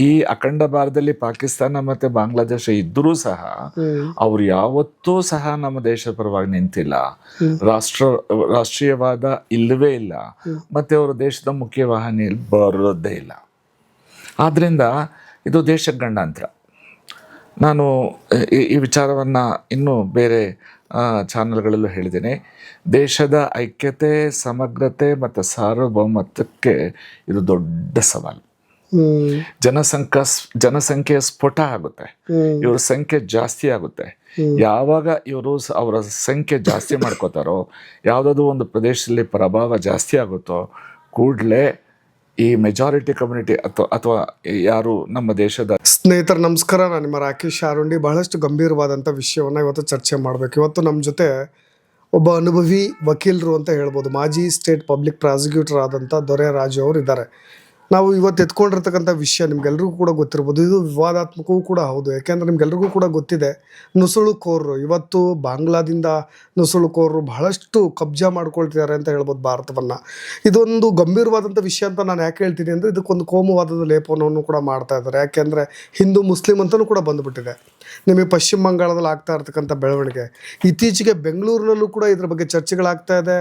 ಈ ಅಖಂಡ ಭಾರತದಲ್ಲಿ ಪಾಕಿಸ್ತಾನ ಮತ್ತೆ ಬಾಂಗ್ಲಾದೇಶ ಇದ್ದರೂ ಸಹ ಅವ್ರು ಯಾವತ್ತೂ ಸಹ ನಮ್ಮ ದೇಶದ ಪರವಾಗಿ ನಿಂತಿಲ್ಲ. ರಾಷ್ಟ್ರೀಯವಾದ ಇಲ್ಲವೇ ಇಲ್ಲ, ಮತ್ತೆ ಅವರು ದೇಶದ ಮುಖ್ಯವಾಹಿನಿಯಲ್ಲಿ ಬರೋದೇ ಇಲ್ಲ. ಆದ್ರಿಂದ ಇದು ದೇಶದ ಗಂಡಾಂತರ. ನಾನು ಈ ವಿಚಾರವನ್ನು ಇನ್ನೂ ಬೇರೆ ಚಾನಲ್ಗಳಲ್ಲೂ ಹೇಳಿದ್ದೇನೆ. ದೇಶದ ಐಕ್ಯತೆ, ಸಮಗ್ರತೆ ಮತ್ತು ಸಾರ್ವಭೌಮತ್ವಕ್ಕೆ ಇದು ದೊಡ್ಡ ಸವಾಲು. ಜನಸಂಖ್ಯೆ ಸ್ಫೋಟ ಆಗುತ್ತೆ, ಇವ್ರ ಸಂಖ್ಯೆ ಜಾಸ್ತಿ ಆಗುತ್ತೆ. ಯಾವಾಗ ಇವರು ಅವರ ಸಂಖ್ಯೆ ಜಾಸ್ತಿ ಮಾಡ್ಕೋತಾರೋ, ಯಾವುದಾದ್ರು ಒಂದು ಪ್ರದೇಶದಲ್ಲಿ ಪ್ರಭಾವ ಜಾಸ್ತಿ ಆಗುತ್ತೋ, ಕೂಡಲೇ ಈ ಮೆಜಾರಿಟಿ ಕಮ್ಯುನಿಟಿ ಅಥವಾ ಯಾರು ನಮ್ಮ ದೇಶದ ಸ್ನೇಹಿತರು ನಮಸ್ಕಾರ. ನಾನು ನಿಮ್ಮ ರಾಕೇಶ್ ಆರುಂಡಿ. ಬಹಳಷ್ಟು ಗಂಭೀರವಾದಂಥ ವಿಷಯವನ್ನು ಇವತ್ತು ಚರ್ಚೆ ಮಾಡಬೇಕು. ಇವತ್ತು ನಮ್ಮ ಜೊತೆ ಒಬ್ಬ ಅನುಭವಿ ವಕೀಲರು ಅಂತ ಹೇಳ್ಬೋದು, ಮಾಜಿ ಸ್ಟೇಟ್ ಪಬ್ಲಿಕ್ ಪ್ರಾಸಿಕ್ಯೂಟರ್ ಆದಂಥ ದೊರೆ ರಾಜು ಅವರು ಇದ್ದಾರೆ. ನಾವು ಇವತ್ತು ಎತ್ಕೊಂಡಿರ್ತಕ್ಕಂಥ ವಿಷಯ ನಿಮ್ಗೆಲ್ರಿಗೂ ಕೂಡ ಗೊತ್ತಿರ್ಬೋದು. ಇದು ವಿವಾದಾತ್ಮಕವೂ ಕೂಡ ಹೌದು. ಯಾಕೆಂದರೆ ನಿಮ್ಗೆಲ್ರಿಗೂ ಕೂಡ ಗೊತ್ತಿದೆ, ನುಸುಳುಕೋರರು ಇವತ್ತು ಬಾಂಗ್ಲಾದಿಂದ ನುಸುಳುಕೋರರು ಬಹಳಷ್ಟು ಕಬ್ಜಾ ಮಾಡ್ಕೊಳ್ತಿದ್ದಾರೆ ಅಂತ ಹೇಳ್ಬೋದು ಭಾರತವನ್ನು. ಇದೊಂದು ಗಂಭೀರವಾದಂಥ ವಿಷಯ ಅಂತ ನಾನು ಯಾಕೆ ಹೇಳ್ತೀನಿ ಅಂದರೆ, ಇದಕ್ಕೊಂದು ಕೋಮುವಾದದ ಲೇಪನವನ್ನು ಕೂಡ ಮಾಡ್ತಾ ಇದ್ದಾರೆ. ಯಾಕೆಂದರೆ ಹಿಂದೂ ಮುಸ್ಲಿಂ ಅಂತಲೂ ಕೂಡ ಬಂದುಬಿಟ್ಟಿದೆ. ನಿಮಗೆ ಪಶ್ಚಿಮ ಬಂಗಾಳದಲ್ಲಿ ಆಗ್ತಾ ಇರ್ತಕ್ಕಂಥ ಬೆಳವಣಿಗೆ, ಇತ್ತೀಚೆಗೆ ಬೆಂಗಳೂರಿನಲ್ಲೂ ಕೂಡ ಇದ್ರ ಬಗ್ಗೆ ಚರ್ಚೆಗಳಾಗ್ತಾ ಇದೆ.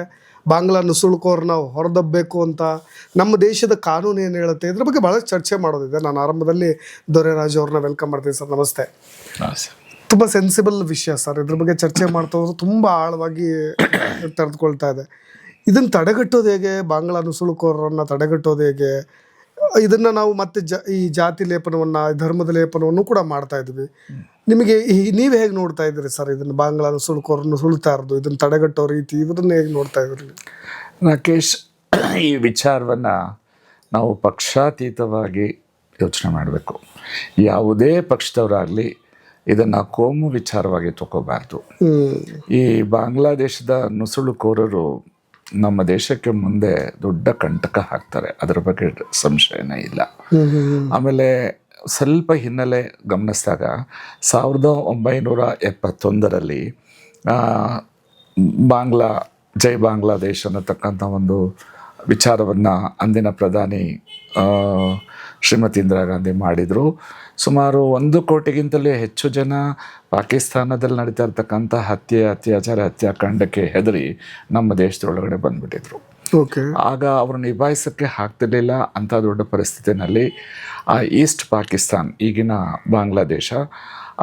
ಬಾಂಗ್ಲಾ ನುಸುಳುಕೋರನ್ನ ಹೊರದಬ್ಬಬೇಕು ಅಂತ ನಮ್ಮ ದೇಶದ ಕಾನೂನು ಏನು ಹೇಳುತ್ತೆ, ಇದ್ರ ಬಗ್ಗೆ ಭಾಳಷ್ಟು ಚರ್ಚೆ ಮಾಡೋದಿದೆ. ನಾನು ಆರಂಭದಲ್ಲಿ ದೊರೆ ರಾಜು ಅವ್ರನ್ನ ವೆಲ್ಕಮ್ ಮಾಡ್ತೀನಿ ಸರ್. ನಮಸ್ತೆ. ತುಂಬ ಸೆನ್ಸಿಬಲ್ ವಿಷಯ ಸರ್. ಇದ್ರ ಬಗ್ಗೆ ಚರ್ಚೆ ಮಾಡ್ತಾ ಹೋದ್ರೆ ತುಂಬ ಆಳವಾಗಿ ತೆರೆದುಕೊಳ್ತಾ ಇದೆ. ಇದನ್ನು ತಡೆಗಟ್ಟೋದು ಹೇಗೆ? ಬಾಂಗ್ಲಾ ನುಸುಳುಕೋರರನ್ನು ತಡೆಗಟ್ಟೋದು ಹೇಗೆ? ಇದನ್ನು ನಾವು ಮತ್ತೆ ಈ ಜಾತಿ ಲೇಪನವನ್ನು, ಧರ್ಮದ ಲೇಪನವನ್ನು ಕೂಡ ಮಾಡ್ತಾ ಇದ್ವಿ. ನಿಮಗೆ ನೀವೇ ಹೇಗೆ ನೋಡ್ತಾ ಇದ್ದೀರಿ ಸರ್ ಇದನ್ನು? ಬಾಂಗ್ಲಾ ನುಸುಳುಕೋರನ್ನು ಸುಳ್ತಾ ಇರೋದು, ಇದನ್ನು ತಡೆಗಟ್ಟೋ ರೀತಿ, ಇದನ್ನು ಹೇಗೆ ನೋಡ್ತಾ ಇದ್ರಿ? ರಾಕೇಶ್, ಈ ವಿಚಾರವನ್ನು ನಾವು ಪಕ್ಷಾತೀತವಾಗಿ ಯೋಚನೆ ಮಾಡಬೇಕು. ಯಾವುದೇ ಪಕ್ಷದವರಾಗಲಿ ಇದನ್ನು ಕೋಮು ವಿಚಾರವಾಗಿ ತಗೋಬಾರ್ದು. ಈ ಬಾಂಗ್ಲಾದೇಶದ ನುಸುಳುಕೋರರು ನಮ್ಮ ದೇಶಕ್ಕೆ ಮುಂದೆ ದೊಡ್ಡ ಕಂಟಕ ಹಾಕ್ತಾರೆ, ಅದರ ಬಗ್ಗೆ ಸಂಶಯನೇ ಇಲ್ಲ. ಆಮೇಲೆ ಸ್ವಲ್ಪ ಹಿನ್ನೆಲೆ ಗಮನಿಸಿದಾಗ 1971ರಲ್ಲಿ ಜೈ ಬಾಂಗ್ಲಾದೇಶ್ ಅನ್ನತಕ್ಕಂಥ ಒಂದು ವಿಚಾರವನ್ನು ಅಂದಿನ ಪ್ರಧಾನಿ ಶ್ರೀಮತಿ ಇಂದಿರಾ ಗಾಂಧಿ ಮಾಡಿದರು. ಸುಮಾರು 1 ಕೋಟಿಗಿಂತಲೂ ಹೆಚ್ಚು ಜನ ಪಾಕಿಸ್ತಾನದಲ್ಲಿ ನಡೀತಾ ಇರ್ತಕ್ಕಂಥ ಅತ್ಯಾಚಾರ, ಹತ್ಯಾಕಾಂಡಕ್ಕೆ ಹೆದರಿ ನಮ್ಮ ದೇಶದೊಳಗಡೆ ಬಂದುಬಿಟ್ಟಿದ್ರು. ಆಗ ಅವರು ನಿಭಾಯಿಸೋಕ್ಕೆ ಆಗ್ತಿರ್ಲಿಲ್ಲ. ಅಂಥ ದೊಡ್ಡ ಪರಿಸ್ಥಿತಿನಲ್ಲಿ ಈಸ್ಟ್ ಪಾಕಿಸ್ತಾನ್, ಈಗಿನ ಬಾಂಗ್ಲಾದೇಶ,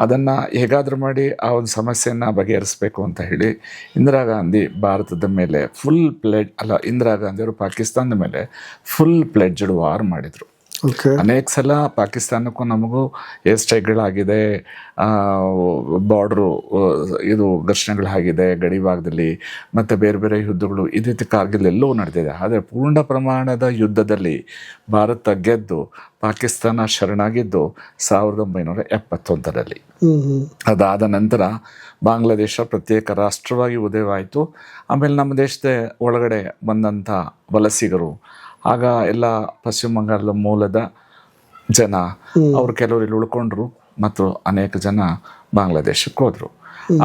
ಅದನ್ನು ಹೇಗಾದರೂ ಮಾಡಿ ಆ ಒಂದು ಸಮಸ್ಯೆಯನ್ನು ಬಗೆಹರಿಸಬೇಕು ಅಂತ ಹೇಳಿ ಇಂದಿರಾ ಗಾಂಧಿ ಭಾರತದ ಮೇಲೆ ಇಂದಿರಾ ಗಾಂಧಿಯವರು ಪಾಕಿಸ್ತಾನದ ಮೇಲೆ ಫುಲ್ ಪ್ಲೆಡ್ಜ್ಡ್ ವಾರ್ ಮಾಡಿದರು. ಅನೇಕ ಸಲ ಪಾಕಿಸ್ತಾನಕ್ಕೂ ನಮಗೂ ಏರ್ ಸ್ಟ್ರೈಕ್ಗಳಾಗಿದೆ, ಬಾರ್ಡ್ರು ಘರ್ಷಣೆಗಳಾಗಿದೆ ಗಡಿ ಭಾಗದಲ್ಲಿ, ಮತ್ತು ಬೇರೆ ಬೇರೆ ಯುದ್ಧಗಳು ಈ ರೀತಿ ಕಾರ್ಗಿಲ್ ಎಲ್ಲವೂ ನಡೆದಿದೆ. ಆದರೆ ಪೂರ್ಣ ಪ್ರಮಾಣದ ಯುದ್ಧದಲ್ಲಿ ಭಾರತ ಗೆದ್ದು ಪಾಕಿಸ್ತಾನ ಶರಣಾಗಿದ್ದು 1971ರಲ್ಲಿ. ಅದಾದ ನಂತರ ಬಾಂಗ್ಲಾದೇಶ ಪ್ರತ್ಯೇಕ ರಾಷ್ಟ್ರವಾಗಿ ಉದಯವಾಯಿತು. ಆಮೇಲೆ ನಮ್ಮ ದೇಶದ ಒಳಗಡೆ ಬಂದಂಥ ವಲಸಿಗರು, ಆಗ ಎಲ್ಲ ಪಶ್ಚಿಮ ಬಂಗಾಳದ ಮೂಲದ ಜನ, ಅವರು ಕೆಲವರು ಇಲ್ಲಿ ಉಳ್ಕೊಂಡ್ರು ಮತ್ತು ಅನೇಕ ಜನ ಬಾಂಗ್ಲಾದೇಶಕ್ಕೆ ಹೋದರು.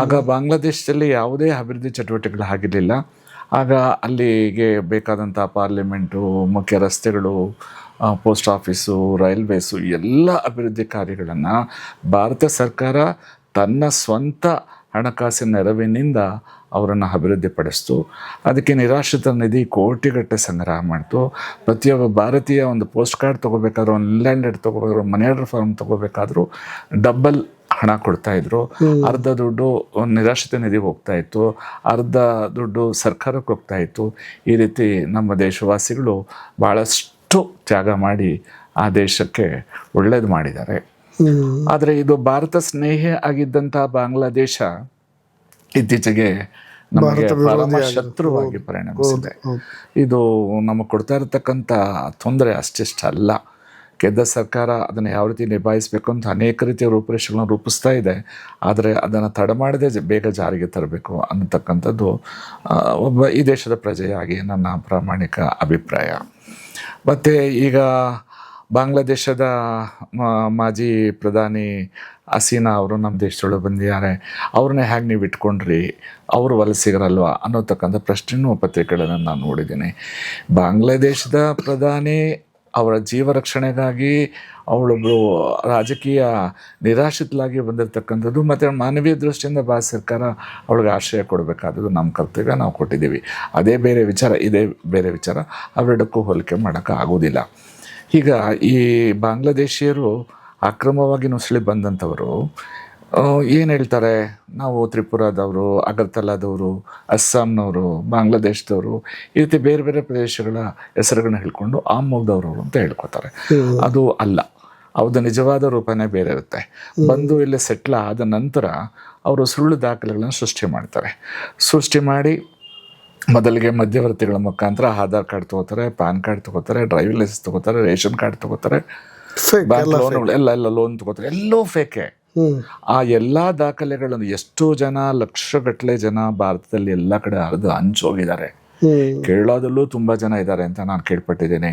ಆಗ ಬಾಂಗ್ಲಾದೇಶದಲ್ಲಿ ಯಾವುದೇ ಅಭಿವೃದ್ಧಿ ಚಟುವಟಿಕೆಗಳು ಆಗಿರಲಿಲ್ಲ. ಆಗ ಅಲ್ಲಿಗೆ ಬೇಕಾದಂಥ ಪಾರ್ಲಿಮೆಂಟು, ಮುಖ್ಯ ರಸ್ತೆಗಳು, ಪೋಸ್ಟ್ ಆಫೀಸು, ರೈಲ್ವೇಸು ಎಲ್ಲ ಅಭಿವೃದ್ಧಿ ಕಾರ್ಯಗಳನ್ನು ಭಾರತ ಸರ್ಕಾರ ತನ್ನ ಸ್ವಂತ ಹಣಕಾಸಿನ ನೆರವಿನಿಂದ ಅವರನ್ನು ಅಭಿವೃದ್ಧಿಪಡಿಸ್ತು. ಅದಕ್ಕೆ ನಿರಾಶ್ರಿತ ನಿಧಿ ಕೋಟಿಗಟ್ಟಲೆ ಸಂಗ್ರಹ ಮಾಡ್ತು. ಪ್ರತಿಯೊಬ್ಬ ಭಾರತೀಯ ಒಂದು ಪೋಸ್ಟ್ ಕಾರ್ಡ್ ತೊಗೋಬೇಕಾದ್ರೂ, ಒಂದು ಲ್ಯಾಂಡ್ ತೊಗೋಬೇಕಾದ್ರೂ, ಮನಿ ಆರ್ಡರ್ ಫಾರ್ಮ್ ತೊಗೋಬೇಕಾದ್ರೂ ಡಬಲ್ ಹಣ ಕೊಡ್ತಾಯಿದ್ರು. ಅರ್ಧ ದುಡ್ಡು ನಿರಾಶ್ರಿತ ನಿಧಿಗೆ ಹೋಗ್ತಾಯಿತ್ತು, ಅರ್ಧ ದುಡ್ಡು ಸರ್ಕಾರಕ್ಕೆ ಹೋಗ್ತಾಯಿತ್ತು. ಈ ರೀತಿ ನಮ್ಮ ದೇಶವಾಸಿಗಳು ಭಾಳಷ್ಟು ತ್ಯಾಗ ಮಾಡಿ ಆ ದೇಶಕ್ಕೆ ಒಳ್ಳೇದು ಮಾಡಿದ್ದಾರೆ. ಆದರೆ ಇದು ಭಾರತ ಸ್ನೇಹಿ ಆಗಿದ್ದಂಥ ಬಾಂಗ್ಲಾದೇಶ ಇತ್ತೀಚೆಗೆ ನಮಗೆ ಪರಮ ಶತ್ರುವಾಗಿ ಪರಿಣಮಿಸಿದೆ. ಇದು ನಮಗೆ ಕೊಡ್ತಾ ಇರತಕ್ಕಂಥ ತೊಂದರೆ ಅಷ್ಟಿಷ್ಟಲ್ಲ. ಗೆದ್ದ ಸರ್ಕಾರ ಅದನ್ನು ಯಾವ ರೀತಿ ನಿಭಾಯಿಸಬೇಕು ಅಂತ ಅನೇಕ ರೀತಿಯ ರೂಪುರೇಷೆಗಳನ್ನು ರೂಪಿಸ್ತಾ ಇದೆ. ಆದರೆ ಅದನ್ನು ತಡಮಾಡದೆ ಬೇಗ ಜಾರಿಗೆ ತರಬೇಕು ಅನ್ನತಕ್ಕಂಥದ್ದು ಒಬ್ಬ ಈ ದೇಶದ ಪ್ರಜೆಯಾಗಿ ನನ್ನ ಪ್ರಾಮಾಣಿಕ ಅಭಿಪ್ರಾಯ. ಮತ್ತು ಈಗ ಬಾಂಗ್ಲಾದೇಶದ ಮಾಜಿ ಪ್ರಧಾನಿ ಹಸೀನಾ ಅವರು ನಮ್ಮ ದೇಶದೊಳಗೆ ಬಂದಿದ್ದಾರೆ. ಅವ್ರನ್ನೇ ಹೇಗೆ ನೀವು ಇಟ್ಕೊಂಡ್ರಿ, ಅವರು ವಲಸಿಗರಲ್ವ ಅನ್ನೋತಕ್ಕಂಥ ಪ್ರಶ್ನೆಯೂ ಪತ್ರಿಕೆಗಳನ್ನು ನಾನು ನೋಡಿದ್ದೀನಿ. ಬಾಂಗ್ಲಾದೇಶದ ಪ್ರಧಾನಿ ಅವರ ಜೀವ ರಕ್ಷಣೆಗಾಗಿ ಅವಳೊಬ್ಬಳು ರಾಜಕೀಯ ನಿರಾಶ್ರಿತಲಾಗಿ ಬಂದಿರತಕ್ಕಂಥದ್ದು, ಮತ್ತು ಮಾನವೀಯ ದೃಷ್ಟಿಯಿಂದ ಭಾರತ ಸರ್ಕಾರ ಅವಳಿಗೆ ಆಶ್ರಯ ಕೊಡಬೇಕಾದದ್ದು ನಮ್ಮ ಕರ್ತವ್ಯ, ನಾವು ಕೊಟ್ಟಿದ್ದೀವಿ. ಅದೇ ಬೇರೆ ವಿಚಾರ, ಇದೇ ಬೇರೆ ವಿಚಾರ, ಅವೆರಡಕ್ಕೂ ಹೋಲಿಕೆ ಮಾಡೋಕ್ಕೆ ಆಗೋದಿಲ್ಲ. ಈಗ ಈ ಬಾಂಗ್ಲಾದೇಶಿಯರು ಅಕ್ರಮವಾಗಿ ನುಸುಳಿ ಬಂದಂಥವರು ಏನು ಹೇಳ್ತಾರೆ, ನಾವು ತ್ರಿಪುರಾದವರು, ಅಗರ್ತಲಾದವರು, ಅಸ್ಸಾಂನವರು, ಬಾಂಗ್ಲಾದೇಶದವರು, ಈ ರೀತಿ ಬೇರೆ ಬೇರೆ ಪ್ರದೇಶಗಳ ಹೆಸರುಗಳನ್ನ ಹೇಳ್ಕೊಂಡು ಆ ಮೂಲದವರು ಅಂತ ಹೇಳ್ಕೊತಾರೆ. ಅದು ಅಲ್ಲ, ಅವ್ರದ್ದು ನಿಜವಾದ ರೂಪನೇ ಬೇರೆ ಇರುತ್ತೆ. ಬಂದು ಇಲ್ಲಿ ಸೆಟ್ಲ್ ಆದ ನಂತರ ಅವರು ಸುಳ್ಳು ದಾಖಲೆಗಳನ್ನು ಸೃಷ್ಟಿ ಮಾಡಿ ಮೊದಲಿಗೆ ಮಧ್ಯವರ್ತಿಗಳ ಮುಖಾಂತರ ಆಧಾರ್ ಕಾರ್ಡ್ ತೊಗೋತಾರೆ, ಪ್ಯಾನ್ ಕಾರ್ಡ್ ತೊಗೋತಾರೆ, ಡ್ರೈವಿಂಗ್ ಲೈಸೆನ್ಸ್ ತೊಗೋತಾರೆ, ರೇಷನ್ ಕಾರ್ಡ್ ತೊಗೋತಾರೆ, ಬ್ಯಾಂಕ್ ಲೋನ್ಗಳು ಎಲ್ಲ ಲೋನ್ ತೊಗೋತಾರೆ, ಎಲ್ಲೋ ಫೇಕೆ. ಆ ಎಲ್ಲ ದಾಖಲೆಗಳನ್ನು ಎಷ್ಟೋ ಜನ, ಲಕ್ಷಗಟ್ಟಲೆ ಜನ ಭಾರತದಲ್ಲಿ ಎಲ್ಲ ಕಡೆ ಹರಿದು ಹಂಚೋಗಿದ್ದಾರೆ. ಕೇರಳದಲ್ಲೂ ತುಂಬ ಜನ ಇದ್ದಾರೆ ಅಂತ ನಾನು ಕೇಳ್ಪಟ್ಟಿದ್ದೇನೆ.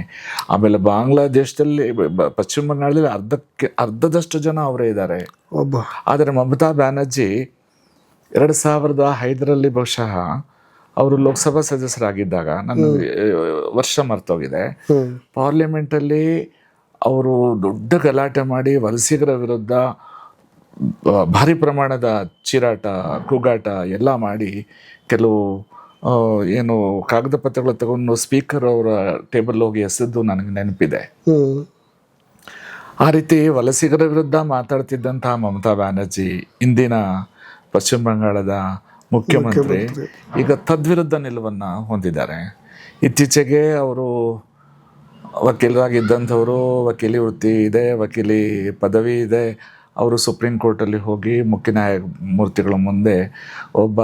ಆಮೇಲೆ ಬಾಂಗ್ಲಾದೇಶದಲ್ಲಿ, ಪಶ್ಚಿಮ ಬಂಗಾಳದಲ್ಲಿ ಅರ್ಧದಷ್ಟು ಜನ ಅವರೇ ಇದ್ದಾರೆ. ಆದರೆ ಮಮತಾ ಬ್ಯಾನರ್ಜಿ 2005ರಲ್ಲಿ ಬಹುಶಃ ಅವರು ಲೋಕಸಭಾ ಸದಸ್ಯರಾಗಿದ್ದಾಗ, ನನ್ನ ವರ್ಷ ಮರ್ತೋಗಿದೆ, ಪಾರ್ಲಿಮೆಂಟಲ್ಲಿ ಅವರು ದೊಡ್ಡ ಗಲಾಟೆ ಮಾಡಿ ವಲಸಿಗರ ವಿರುದ್ಧ ಭಾರಿ ಪ್ರಮಾಣದ ಚೀರಾಟ, ಕೂಗಾಟ ಎಲ್ಲ ಮಾಡಿ ಕೆಲವು ಏನು ಕಾಗದ ಪತ್ರಗಳು ತಗೊಂಡು ಸ್ಪೀಕರ್ ಅವರ ಟೇಬಲ್ ಹೋಗಿ ಎಸೆದು ನನಗೆ ನೆನಪಿದೆ. ಆ ರೀತಿ ವಲಸಿಗರ ವಿರುದ್ಧ ಮಾತಾಡ್ತಿದ್ದಂತಹ ಮಮತಾ ಬ್ಯಾನರ್ಜಿ, ಇಂದಿನ ಪಶ್ಚಿಮ ಬಂಗಾಳದ ಮುಖ್ಯಮಂತ್ರಿ, ಈಗ ತದ್ವಿರುದ್ಧ ನಿಲುವನ್ನು ಹೊಂದಿದ್ದಾರೆ. ಇತ್ತೀಚೆಗೆ ಅವರು ವಕೀಲರಾಗಿದ್ದಂಥವರು, ವಕೀಲಿ ವೃತ್ತಿ ಇದೆ, ವಕೀಲಿ ಪದವಿ ಇದೆ, ಅವರು ಸುಪ್ರೀಂ ಕೋರ್ಟಲ್ಲಿ ಹೋಗಿ ಮುಖ್ಯ ನ್ಯಾಯಮೂರ್ತಿಗಳ ಮುಂದೆ ಒಬ್ಬ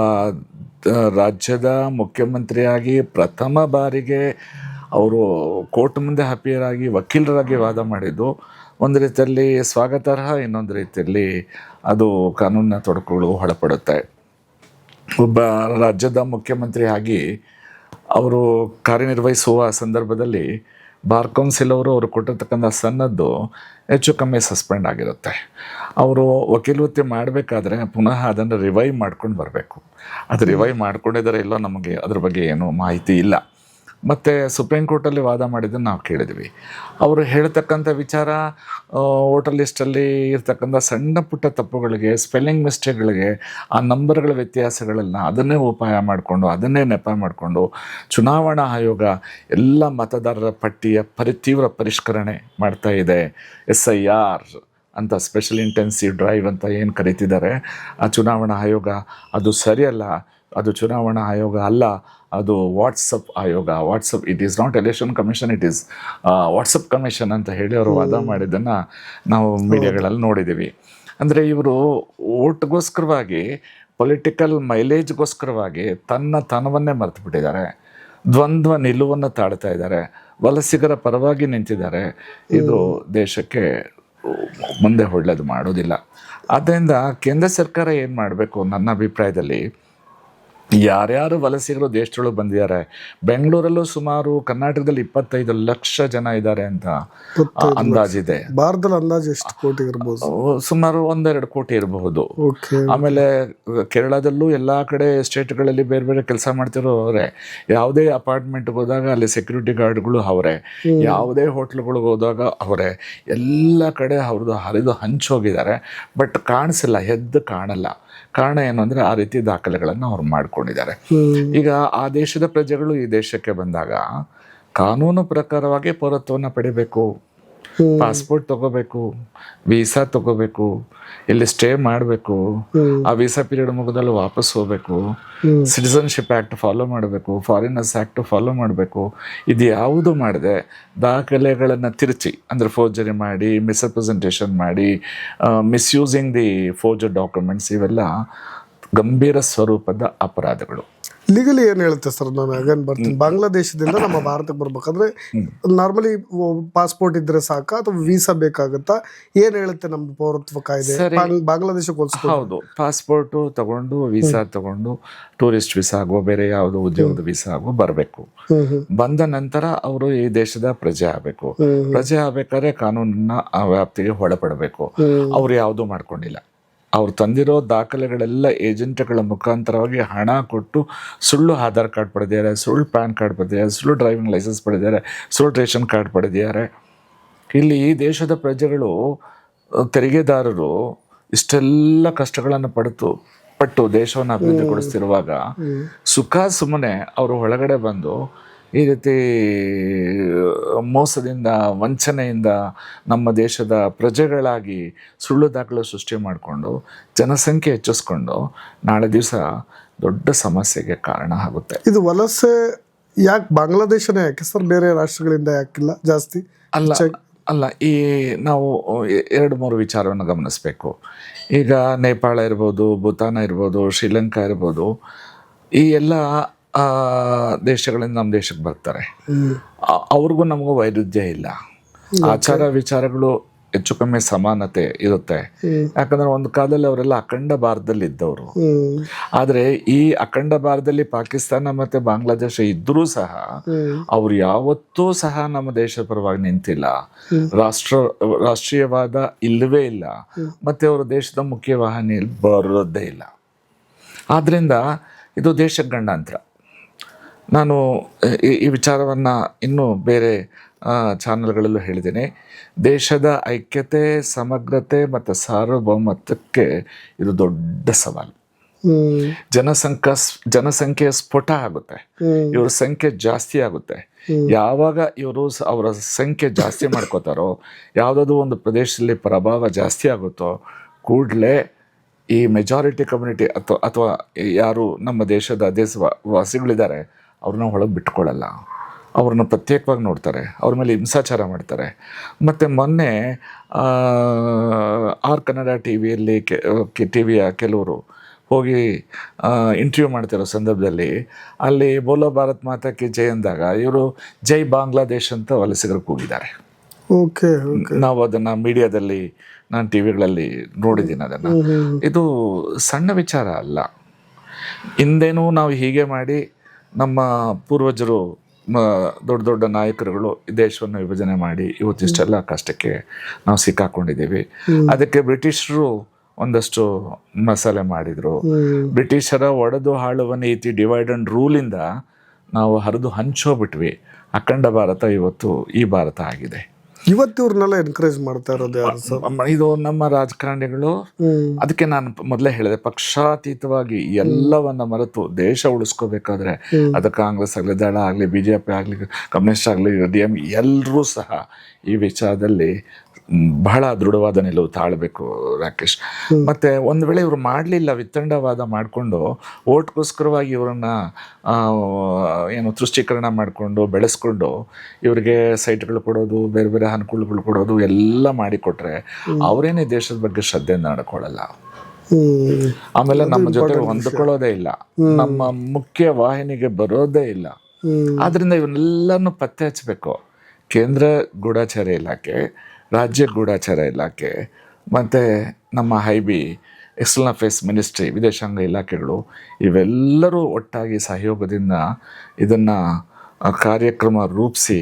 ರಾಜ್ಯದ ಮುಖ್ಯಮಂತ್ರಿಯಾಗಿ ಪ್ರಥಮ ಬಾರಿಗೆ ಅವರು ಕೋರ್ಟ್ ಮುಂದೆ ಅಪಿಯರ್ ಆಗಿ ವಕೀಲರಾಗಿ ವಾದ ಮಾಡಿದ್ದು ಒಂದು ರೀತಿಯಲ್ಲಿ ಸ್ವಾಗತಾರ್ಹ, ಇನ್ನೊಂದು ರೀತಿಯಲ್ಲಿ ಅದು ಕಾನೂನಿನ ತೊಡಕುಗಳು ಒಳಪಡುತ್ತೆ. ಒಬ್ಬ ರಾಜ್ಯದ ಮುಖ್ಯಮಂತ್ರಿ ಆಗಿ ಅವರು ಕಾರ್ಯನಿರ್ವಹಿಸುವ ಸಂದರ್ಭದಲ್ಲಿ ಬಾರ್ ಕೌನ್ಸಿಲ್ ಅವರು ಕೊಟ್ಟಿರ್ತಕ್ಕಂಥ ಸನ್ನದ್ದು ಹೆಚ್ಚು ಕಮ್ಮಿ ಸಸ್ಪೆಂಡ್ ಆಗಿರುತ್ತೆ. ಅವರು ವಕೀಲವೃತ್ತಿ ಮಾಡಬೇಕಾದ್ರೆ ಪುನಃ ಅದನ್ನು ರಿವೈವ್ ಮಾಡ್ಕೊಂಡು ಬರಬೇಕು. ಅದು ರಿವೈವ್ ಮಾಡ್ಕೊಂಡಿದ್ದಾರೆ ಇಲ್ಲೋ ನಮಗೆ ಅದ್ರ ಬಗ್ಗೆ ಏನೂ ಮಾಹಿತಿ ಇಲ್ಲ. ಮತ್ತು ಸುಪ್ರೀಂ ಕೋರ್ಟಲ್ಲಿ ವಾದ ಮಾಡಿದ್ದನ್ನು ನಾವು ಕೇಳಿದ್ವಿ. ಅವರು ಹೇಳ್ತಕ್ಕಂಥ ವಿಚಾರ, ವೋಟರ್ ಲಿಸ್ಟಲ್ಲಿ ಇರ್ತಕ್ಕಂಥ ಸಣ್ಣ ಪುಟ್ಟ ತಪ್ಪುಗಳಿಗೆ, ಸ್ಪೆಲ್ಲಿಂಗ್ ಮಿಸ್ಟೇಕ್ಗಳಿಗೆ, ಆ ನಂಬರ್ಗಳ ವ್ಯತ್ಯಾಸಗಳನ್ನ ಅದನ್ನೇ ಉಪಾಯ ಮಾಡಿಕೊಂಡು, ಅದನ್ನೇ ನೆಪ ಮಾಡಿಕೊಂಡು ಚುನಾವಣಾ ಆಯೋಗ ಎಲ್ಲ ಮತದಾರರ ಪಟ್ಟಿಯ ತೀವ್ರ ಪರಿಷ್ಕರಣೆ ಮಾಡ್ತಾ ಇದೆ. SIR ಅಂತ, ಸ್ಪೆಷಲ್ ಇಂಟೆನ್ಸಿವ್ ಡ್ರೈವ್ ಅಂತ ಏನು ಕರೀತಿದ್ದಾರೆ, ಆ ಚುನಾವಣಾ ಆಯೋಗ ಅದು ಸರಿಯಲ್ಲ, ಅದು ಚುನಾವಣಾ ಆಯೋಗ ಅಲ್ಲ, ಅದು ವಾಟ್ಸಪ್ ಆಯೋಗ. WhatsApp, it is not election commission, it is WhatsApp commission ಅಂತ ಹೇಳಿ ಅವರು ವಾದ ಮಾಡಿದ್ದನ್ನು ನಾವು ಮೀಡಿಯಾಗಳಲ್ಲಿ ನೋಡಿದ್ದೀವಿ. ಅಂದರೆ ಇವರು ಓಟ್ಗೋಸ್ಕರವಾಗಿ, ಪೊಲಿಟಿಕಲ್ ಮೈಲೇಜ್ಗೋಸ್ಕರವಾಗಿ ತನ್ನವನ್ನೇ ಮರೆತು ಬಿಟ್ಟಿದ್ದಾರೆ. ದ್ವಂದ್ವ ನಿಲುವನ್ನು ತಾಳ್ತಾ ಇದ್ದಾರೆ, ವಲಸಿಗರ ಪರವಾಗಿ ನಿಂತಿದ್ದಾರೆ. ಇದು ದೇಶಕ್ಕೆ ಮುಂದೆ ಒಳ್ಳೆಯದು ಮಾಡೋದಿಲ್ಲ. ಆದ್ದರಿಂದ ಕೇಂದ್ರ ಸರ್ಕಾರ ಏನು ಮಾಡಬೇಕು ನನ್ನ ಅಭಿಪ್ರಾಯದಲ್ಲಿ, ಯಾರ್ಯಾರು ವಲಸಿಗರು ದೇಶದೊಳಗೆ ಬಂದಿದ್ದಾರೆ, ಬೆಂಗಳೂರಲ್ಲೂ ಸುಮಾರು, ಕರ್ನಾಟಕದಲ್ಲಿ 25 ಲಕ್ಷ ಜನ ಇದ್ದಾರೆ ಅಂತ ಅಂದಾಜಿದೆ. ಭಾರತದಲ್ಲಿ ಅಂದಾಜು ಎಷ್ಟು ಕೋಟಿ ಇರಬಹುದು? ಸುಮಾರು 1-2 ಕೋಟಿ ಇರಬಹುದು. ಆಮೇಲೆ ಕೇರಳದಲ್ಲೂ ಎಲ್ಲ ಕಡೆ ಸ್ಟೇಟ್ಗಳಲ್ಲಿ ಬೇರೆ ಬೇರೆ ಕೆಲಸ ಮಾಡ್ತಿರೋರೆ. ಯಾವುದೇ ಅಪಾರ್ಟ್ಮೆಂಟ್ಗೆ ಹೋದಾಗ ಅಲ್ಲಿ ಸೆಕ್ಯೂರಿಟಿ ಗಾರ್ಡ್ಗಳು ಅವರೇ, ಯಾವುದೇ ಹೋಟ್ಲ್ಗಳಿಗೆ ಹೋದಾಗ ಅವರೇ, ಎಲ್ಲ ಕಡೆ ಅವ್ರದ್ದು ಹರಿದು ಹಂಚೋಗಿದ್ದಾರೆ. ಬಟ್ ಕಾಣಿಸಿಲ್ಲ, ಎದ್ದು ಕಾಣಲ್ಲ. ಕಾರಣ ಏನು ಅಂದರೆ ಆ ರೀತಿ ದಾಖಲೆಗಳನ್ನು ಅವ್ರು ಮಾಡ್ಕೊಂಡಿದ್ದಾರೆ. ಈಗ ಆ ದೇಶದ ಪ್ರಜೆಗಳು ಈ ದೇಶಕ್ಕೆ ಬಂದಾಗ ಕಾನೂನು ಪ್ರಕಾರವಾಗಿ ಪೌರತ್ವವನ್ನು ಪಡಿಬೇಕು, ಪಾಸ್ಪೋರ್ಟ್ ತಗೋಬೇಕು, ವೀಸಾ ತಗೋಬೇಕು, ಇಲ್ಲಿ ಸ್ಟೇ ಮಾಡಬೇಕು, ಆ ವೀಸಾ ಪೀರಿಯಡ್ ಮುಗಿದಲ್ಲಿ ವಾಪಸ್ ಹೋಗ್ಬೇಕು, ಸಿಟಿಸನ್ಶಿಪ್ ಆ್ಯಕ್ಟ್ ಫಾಲೋ ಮಾಡಬೇಕು, ಫಾರಿನರ್ಸ್ ಆ್ಯಕ್ಟ್ ಫಾಲೋ ಮಾಡಬೇಕು. ಇದು ಯಾವುದು ಮಾಡದೆ ದಾಖಲೆಗಳನ್ನು ತಿರುಚಿ, ಅಂದರೆ ಫೋರ್ಜರಿ ಮಾಡಿ, ಮಿಸ್ರೆಪ್ರೆಸೆಂಟೇಷನ್ ಮಾಡಿ, ಮಿಸ್ಯೂಸಿಂಗ್ ದಿ ಫೋರ್ಜರ್ ಡಾಕ್ಯುಮೆಂಟ್ಸ್, ಇವೆಲ್ಲ ಗಂಭೀರ ಸ್ವರೂಪದ ಅಪರಾಧಗಳು. ಲೀಗಲಿ ಏನು ಹೇಳುತ್ತೆ ಸರ್? ನಾನು ಅಗೇನ್ ಬರ್ತೀನಿ. ಬಾಂಗ್ಲಾದೇಶದಿಂದ ನಮ್ಮ ಭಾರತಕ್ಕೆ ಬರ್ಬೇಕಂದ್ರೆ ನಾರ್ಮಲಿ ಪಾಸ್ಪೋರ್ಟ್ ಇದ್ರೆ ಸಾಕ ಅಥವಾ ವೀಸಾ ಬೇಕಾಗುತ್ತಾ? ಏನು ಹೇಳುತ್ತೆ ನಮ್ಮ ಪೌರತ್ವ ಕಾಯ್ದೆ ಬಾಂಗ್ಲಾದೇಶಕ್ಕೆ ಹೋಲಿಸ್ಕೊಂಡು? ಹೌದು, ಪಾಸ್ಪೋರ್ಟು ತಗೊಂಡು, ವೀಸಾ ತಗೊಂಡು, ಟೂರಿಸ್ಟ್ ವೀಸಾ ಆಗೋ, ಬೇರೆ ಯಾವುದೋ ಉದ್ಯೋಗದ ವೀಸಾ ಆಗೋ ಬರಬೇಕು. ಬಂದ ನಂತರ ಅವರು ಈ ದೇಶದ ಪ್ರಜೆ ಆಗಬೇಕು. ಪ್ರಜೆ ಆಗಬೇಕಾದ್ರೆ ಕಾನೂನಿನ ವ್ಯಾಪ್ತಿಗೆ ಒಳಪಡಬೇಕು. ಅವ್ರು ಯಾವುದೂ ಮಾಡ್ಕೊಂಡಿಲ್ಲ. ಅವ್ರು ತಂದಿರೋ ದಾಖಲೆಗಳೆಲ್ಲ ಏಜೆಂಟ್ಗಳ ಮುಖಾಂತರವಾಗಿ ಹಣ ಕೊಟ್ಟು ಸುಳ್ಳು ಆಧಾರ್ ಕಾರ್ಡ್ ಪಡೆದಿದ್ದಾರೆ, ಸುಳ್ಳು ಪ್ಯಾನ್ ಕಾರ್ಡ್ ಪಡೆದಿದ್ದಾರೆ, ಸುಳ್ಳು ಡ್ರೈವಿಂಗ್ ಲೈಸೆನ್ಸ್ ಪಡೆದಿದ್ದಾರೆ, ಸುಳ್ಳು ರೇಷನ್ ಕಾರ್ಡ್ ಪಡೆದಿದ್ದಾರೆ. ಇಲ್ಲಿ ಈ ದೇಶದ ಪ್ರಜೆಗಳು ತೆರಿಗೆದಾರರು ಇಷ್ಟೆಲ್ಲ ಕಷ್ಟಗಳನ್ನು ಪಟ್ಟು ದೇಶವನ್ನು ಅಭಿವೃದ್ಧಿಗೊಳಿಸ್ತಿರುವಾಗ ಸುಖ ಸುಮ್ಮನೆ ಅವರು ಒಳಗಡೆ ಬಂದು ಈ ರೀತಿ ಮೋಸದಿಂದ ವಂಚನೆಯಿಂದ ನಮ್ಮ ದೇಶದ ಪ್ರಜೆಗಳಾಗಿ ಸುಳ್ಳು ದಾಖಲೆ ಸೃಷ್ಟಿ ಮಾಡಿಕೊಂಡು ಜನಸಂಖ್ಯೆ ಹೆಚ್ಚಿಸ್ಕೊಂಡು ನಾಳೆ ದಿವಸ ದೊಡ್ಡ ಸಮಸ್ಯೆಗೆ ಕಾರಣ ಆಗುತ್ತೆ. ಇದು ವಲಸೆ ಯಾಕೆ ಬಾಂಗ್ಲಾದೇಶನೇ ಯಾಕೆ ಸರ್, ಬೇರೆ ರಾಷ್ಟ್ರಗಳಿಂದ ಯಾಕಿಲ್ಲ ಜಾಸ್ತಿ? ಅಲ್ಲ ಈ ನಾವು 2-3 ವಿಚಾರವನ್ನು ಗಮನಿಸಬೇಕು. ಈಗ ನೇಪಾಳ ಇರ್ಬೋದು, ಭೂತಾನ ಇರ್ಬೋದು, ಶ್ರೀಲಂಕಾ ಇರ್ಬೋದು, ಈ ಎಲ್ಲ ದೇಶಗಳಿಂದ ನಮ್ಮ ದೇಶಕ್ಕೆ ಬರ್ತಾರೆ. ಅವ್ರಿಗೂ ನಮಗೂ ವೈರುಧ್ಯ ಇಲ್ಲ, ಆಚಾರ ವಿಚಾರಗಳು ಹೆಚ್ಚು ಕಮ್ಮಿ ಸಮಾನತೆ ಇರುತ್ತೆ. ಯಾಕಂದ್ರೆ ಒಂದು ಕಾಲದಲ್ಲಿ ಅವರೆಲ್ಲ ಅಖಂಡ ಭಾರತದಲ್ಲಿ ಇದ್ದವರು. ಆದರೆ ಈ ಅಖಂಡ ಭಾರತದಲ್ಲಿ ಪಾಕಿಸ್ತಾನ ಮತ್ತೆ ಬಾಂಗ್ಲಾದೇಶ ಇದ್ರೂ ಸಹ ಅವ್ರು ಯಾವತ್ತೂ ಸಹ ನಮ್ಮ ದೇಶದ ಪರವಾಗಿ ನಿಂತಿಲ್ಲ. ರಾಷ್ಟ್ರೀಯವಾದ ಇಲ್ಲವೇ ಇಲ್ಲ, ಮತ್ತೆ ಅವರು ದೇಶದ ಮುಖ್ಯ ವಾಹಿನಿಯಲ್ಲಿ ಬರೋದೇ ಇಲ್ಲ. ಆದ್ರಿಂದ ಇದು ದೇಶಕ್ಕೆ ಗಂಡಾಂತರ. ನಾನು ಈ ವಿಚಾರವನ್ನು ಇನ್ನೂ ಬೇರೆ ಚಾನಲ್ಗಳಲ್ಲೂ ಹೇಳಿದ್ದೀನಿ. ದೇಶದ ಐಕ್ಯತೆ, ಸಮಗ್ರತೆ ಮತ್ತು ಸಾರ್ವಭೌಮತ್ವಕ್ಕೆ ಇದು ದೊಡ್ಡ ಸವಾಲು. ಜನಸಂಖ್ಯೆಯ ಸ್ಫೋಟ ಆಗುತ್ತೆ, ಇವ್ರ ಸಂಖ್ಯೆ ಜಾಸ್ತಿ ಆಗುತ್ತೆ. ಯಾವಾಗ ಇವರು ಅವರ ಸಂಖ್ಯೆ ಜಾಸ್ತಿ ಮಾಡ್ಕೋತಾರೋ, ಯಾವುದಾದ್ರು ಒಂದು ಪ್ರದೇಶದಲ್ಲಿ ಪ್ರಭಾವ ಜಾಸ್ತಿ ಆಗುತ್ತೋ, ಕೂಡಲೇ ಈ ಮೆಜಾರಿಟಿ ಕಮ್ಯುನಿಟಿ ಅಥವಾ ಯಾರು ನಮ್ಮ ದೇಶದ ವಾಸಿಗಳಿದ್ದಾರೆ ಅವ್ರನ್ನ ಒಳಗೆ ಬಿಟ್ಕೊಳ್ಳಲ್ಲ, ಅವ್ರನ್ನ ಪ್ರತ್ಯೇಕವಾಗಿ ನೋಡ್ತಾರೆ, ಅವ್ರ ಮೇಲೆ ಹಿಂಸಾಚಾರ ಮಾಡ್ತಾರೆ. ಮತ್ತು ಮೊನ್ನೆ ಕನ್ನಡ ಟಿವಿಯ ಕೆಲವರು ಹೋಗಿ ಇಂಟರ್ವ್ಯೂ ಮಾಡ್ತಿರೋ ಸಂದರ್ಭದಲ್ಲಿ ಅಲ್ಲಿ ಬೋಲೋ ಭಾರತ್ ಮಾತಾ ಕಿ ಜೈ ಅಂದಾಗ ಇವರು ಜೈ ಬಾಂಗ್ಲಾದೇಶ್ ಅಂತ ವಲಸಿಗರು ಕೂಗಿದ್ದಾರೆ. ನಾವು ಅದನ್ನು ಮೀಡಿಯಾದಲ್ಲಿ, ನಾನು ಟಿವಿಗಳಲ್ಲಿ ನೋಡಿದ್ದೀನಿ ಅದನ್ನು. ಇದು ಸಣ್ಣ ವಿಚಾರ ಅಲ್ಲ. ಹಿಂದೇನೂ ನಾವು ಹೀಗೆ ಮಾಡಿ ನಮ್ಮ ಪೂರ್ವಜರು ದೊಡ್ಡ ದೊಡ್ಡ ನಾಯಕರುಗಳು ಈ ದೇಶವನ್ನು ವಿಭಜನೆ ಮಾಡಿ ಇವತ್ತಿಷ್ಟೆಲ್ಲ ಕಷ್ಟಕ್ಕೆ ನಾವು ಸಿಕ್ಕಾಕೊಂಡಿದ್ದೀವಿ. ಅದಕ್ಕೆ ಬ್ರಿಟಿಷರು ಒಂದಷ್ಟು ಮಸಾಲೆ ಮಾಡಿದರು. ಬ್ರಿಟಿಷರ ಒಡೆದು ಆಳುವ ನೀತಿ, ಡಿವೈಡ್ ಅಂಡ್ ರೂಲಿಂದ ನಾವು ಹರಿದು ಹಂಚೋಬಿಟ್ವಿ. ಅಖಂಡ ಭಾರತ ಇವತ್ತು ಈ ಭಾರತ ಆಗಿದೆ. ಇವತ್ತಿವ್ರನ್ನೆಲ್ಲ ಎನ್ಕರೇಜ್ ಮಾಡ್ತಾ ಇರೋದು ಯಾರು ಸರ್? ಇದು ನಮ್ಮ ರಾಜಕಾರಣಿಗಳು. ಅದಕ್ಕೆ ನಾನು ಮೊದಲೇ ಹೇಳಿದೆ, ಪಕ್ಷಾತೀತವಾಗಿ ಎಲ್ಲವನ್ನ ಮರೆತು ದೇಶ ಉಳಿಸ್ಕೋಬೇಕಾದ್ರೆ ಅದು ಕಾಂಗ್ರೆಸ್ ಆಗಲಿ, ದಳ ಆಗಲಿ, BJP ಆಗಲಿ, ಕಮ್ಯುನಿಸ್ಟ್ ಆಗಲಿ, DMK ಎಲ್ಲರೂ ಸಹ ಈ ವಿಚಾರದಲ್ಲಿ ಬಹಳ ದೃಢವಾದ ನಿಲುವು ತಾಳಬೇಕು ರಾಕೇಶ್. ಮತ್ತೆ ಒಂದು ವೇಳೆ ಇವರು ಮಾಡಲಿಲ್ಲ, ವಿತ್ತಂಡವಾದ ಮಾಡಿಕೊಂಡು ಓಟ್ಗೋಸ್ಕರವಾಗಿ ಇವರನ್ನ ಏನು ತುಷ್ಟೀಕರಣ ಮಾಡಿಕೊಂಡು ಬೆಳೆಸ್ಕೊಂಡು ಇವರಿಗೆ ಸೈಟ್ಗಳು ಕೊಡೋದು, ಬೇರೆ ಬೇರೆ ಅನುಕೂಲಗಳು ಕೊಡೋದು ಎಲ್ಲ ಮಾಡಿಕೊಟ್ರೆ ಅವರೇನೇ ದೇಶದ ಬಗ್ಗೆ ಶ್ರದ್ಧೆಯಿಂದ ನಡ್ಕೊಳ್ಳಲ್ಲ. ಆಮೇಲೆ ನಮ್ಮ ಜೊತೆ ಹೊಂದ್ಕೊಳ್ಳೋದೇ ಇಲ್ಲ, ನಮ್ಮ ಮುಖ್ಯ ವಾಹಿನಿಗೆ ಬರೋದೇ ಇಲ್ಲ. ಆದ್ರಿಂದ ಇವನ್ನೆಲ್ಲನೂ ಪತ್ತೆ ಹಚ್ಚಬೇಕು. ಕೇಂದ್ರ ಗೂಢಚಾರ ಇಲಾಖೆ, ರಾಜ್ಯ ಗೂಢಚಾರ ಇಲಾಖೆ, ಮತ್ತು ನಮ್ಮ IB, ಎಕ್ಸ್ಟರ್ನಲ್ ಅಫೇರ್ಸ್ ಮಿನಿಸ್ಟ್ರಿ, ವಿದೇಶಾಂಗ ಇಲಾಖೆಗಳು ಇವೆಲ್ಲರೂ ಒಟ್ಟಾಗಿ ಸಹಯೋಗದಿಂದ ಇದನ್ನು ಕಾರ್ಯಕ್ರಮ ರೂಪಿಸಿ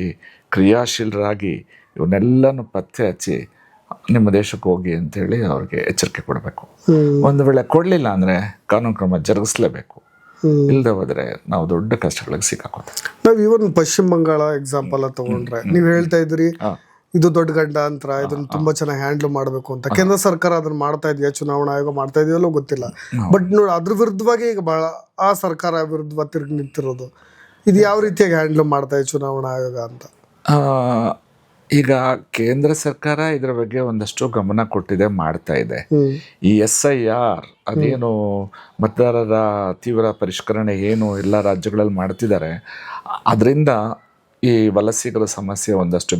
ಕ್ರಿಯಾಶೀಲರಾಗಿ ಇವನ್ನೆಲ್ಲನೂ ಪತ್ತೆ ಹಚ್ಚಿ ನಿಮ್ಮ ದೇಶಕ್ಕೆ ಹೋಗಿ ಅಂತೇಳಿ ಅವ್ರಿಗೆ ಎಚ್ಚರಿಕೆ ಕೊಡಬೇಕು. ಒಂದು ವೇಳೆ ಕೊಡಲಿಲ್ಲ ಅಂದರೆ ಕಾನೂನು ಕ್ರಮ ಜರುಗಿಸ್ಲೇಬೇಕು. ಇಲ್ಲದೆ ಹೋದರೆ ನಾವು ದೊಡ್ಡ ಕಷ್ಟಗಳಿಗೆ ಸಿಕ್ಕಾಕೋತೀವಿ. ನಾವು ಇವನ್ ಪಶ್ಚಿಮ ಬಂಗಾಳ ಎಕ್ಸಾಂಪಲ್ ತಗೊಂಡ್ರೆ, ನೀವು ಹೇಳ್ತಾ ಇದ್ರಿ ಇದು ದೊಡ್ಡ ಗಂಡಾಂತರ, ಇದನ್ನ ತುಂಬಾ ಚೆನ್ನಾಗಿ ಹ್ಯಾಂಡಲ್ ಮಾಡಬೇಕು ಅಂತ. ಕೇಂದ್ರ ಸರ್ಕಾರ ಅದನ್ನ ಮಾಡ್ತಾ ಇದೆಯಾ, ಚುನಾವಣಾ ಆಯೋಗ ಮಾಡ್ತಾ ಇದೆಯಲ್ಲೋ ಗೊತ್ತಿಲ್ಲ. ಬಟ್ ನೋಡಿ, ಅದ್ರ ವಿರುದ್ಧವಾಗಿ ಈಗ ಬಹಳ ಆ ಸರ್ಕಾರ ವಿರುದ್ಧ ತಿರುಗಿ ನಿಂತಿರೋದು, ಇದು ಯಾವ ರೀತಿಯಾಗಿ ಹ್ಯಾಂಡಲ್ ಮಾಡ್ತಾ ಇದೆ ಚುನಾವಣಾ ಆಯೋಗ ಅಂತ? ಈಗ ಕೇಂದ್ರ ಸರ್ಕಾರ ಇದರ ಬಗ್ಗೆ ಒಂದಷ್ಟು ಗಮನ ಕೊಟ್ಟಿದೆ, ಮಾಡ್ತಾ ಇದೆ. ಈ SIR ಅದೇನು ಮತದಾರರ ತೀವ್ರ ಪರಿಷ್ಕರಣೆ ಏನು ಎಲ್ಲ ರಾಜ್ಯಗಳಲ್ಲಿ ಮಾಡ್ತಿದ್ದಾರೆ, ಅದರಿಂದ ಈ ವಲಸಿಗರ ಸಮಸ್ಯೆ ಒಂದಷ್ಟು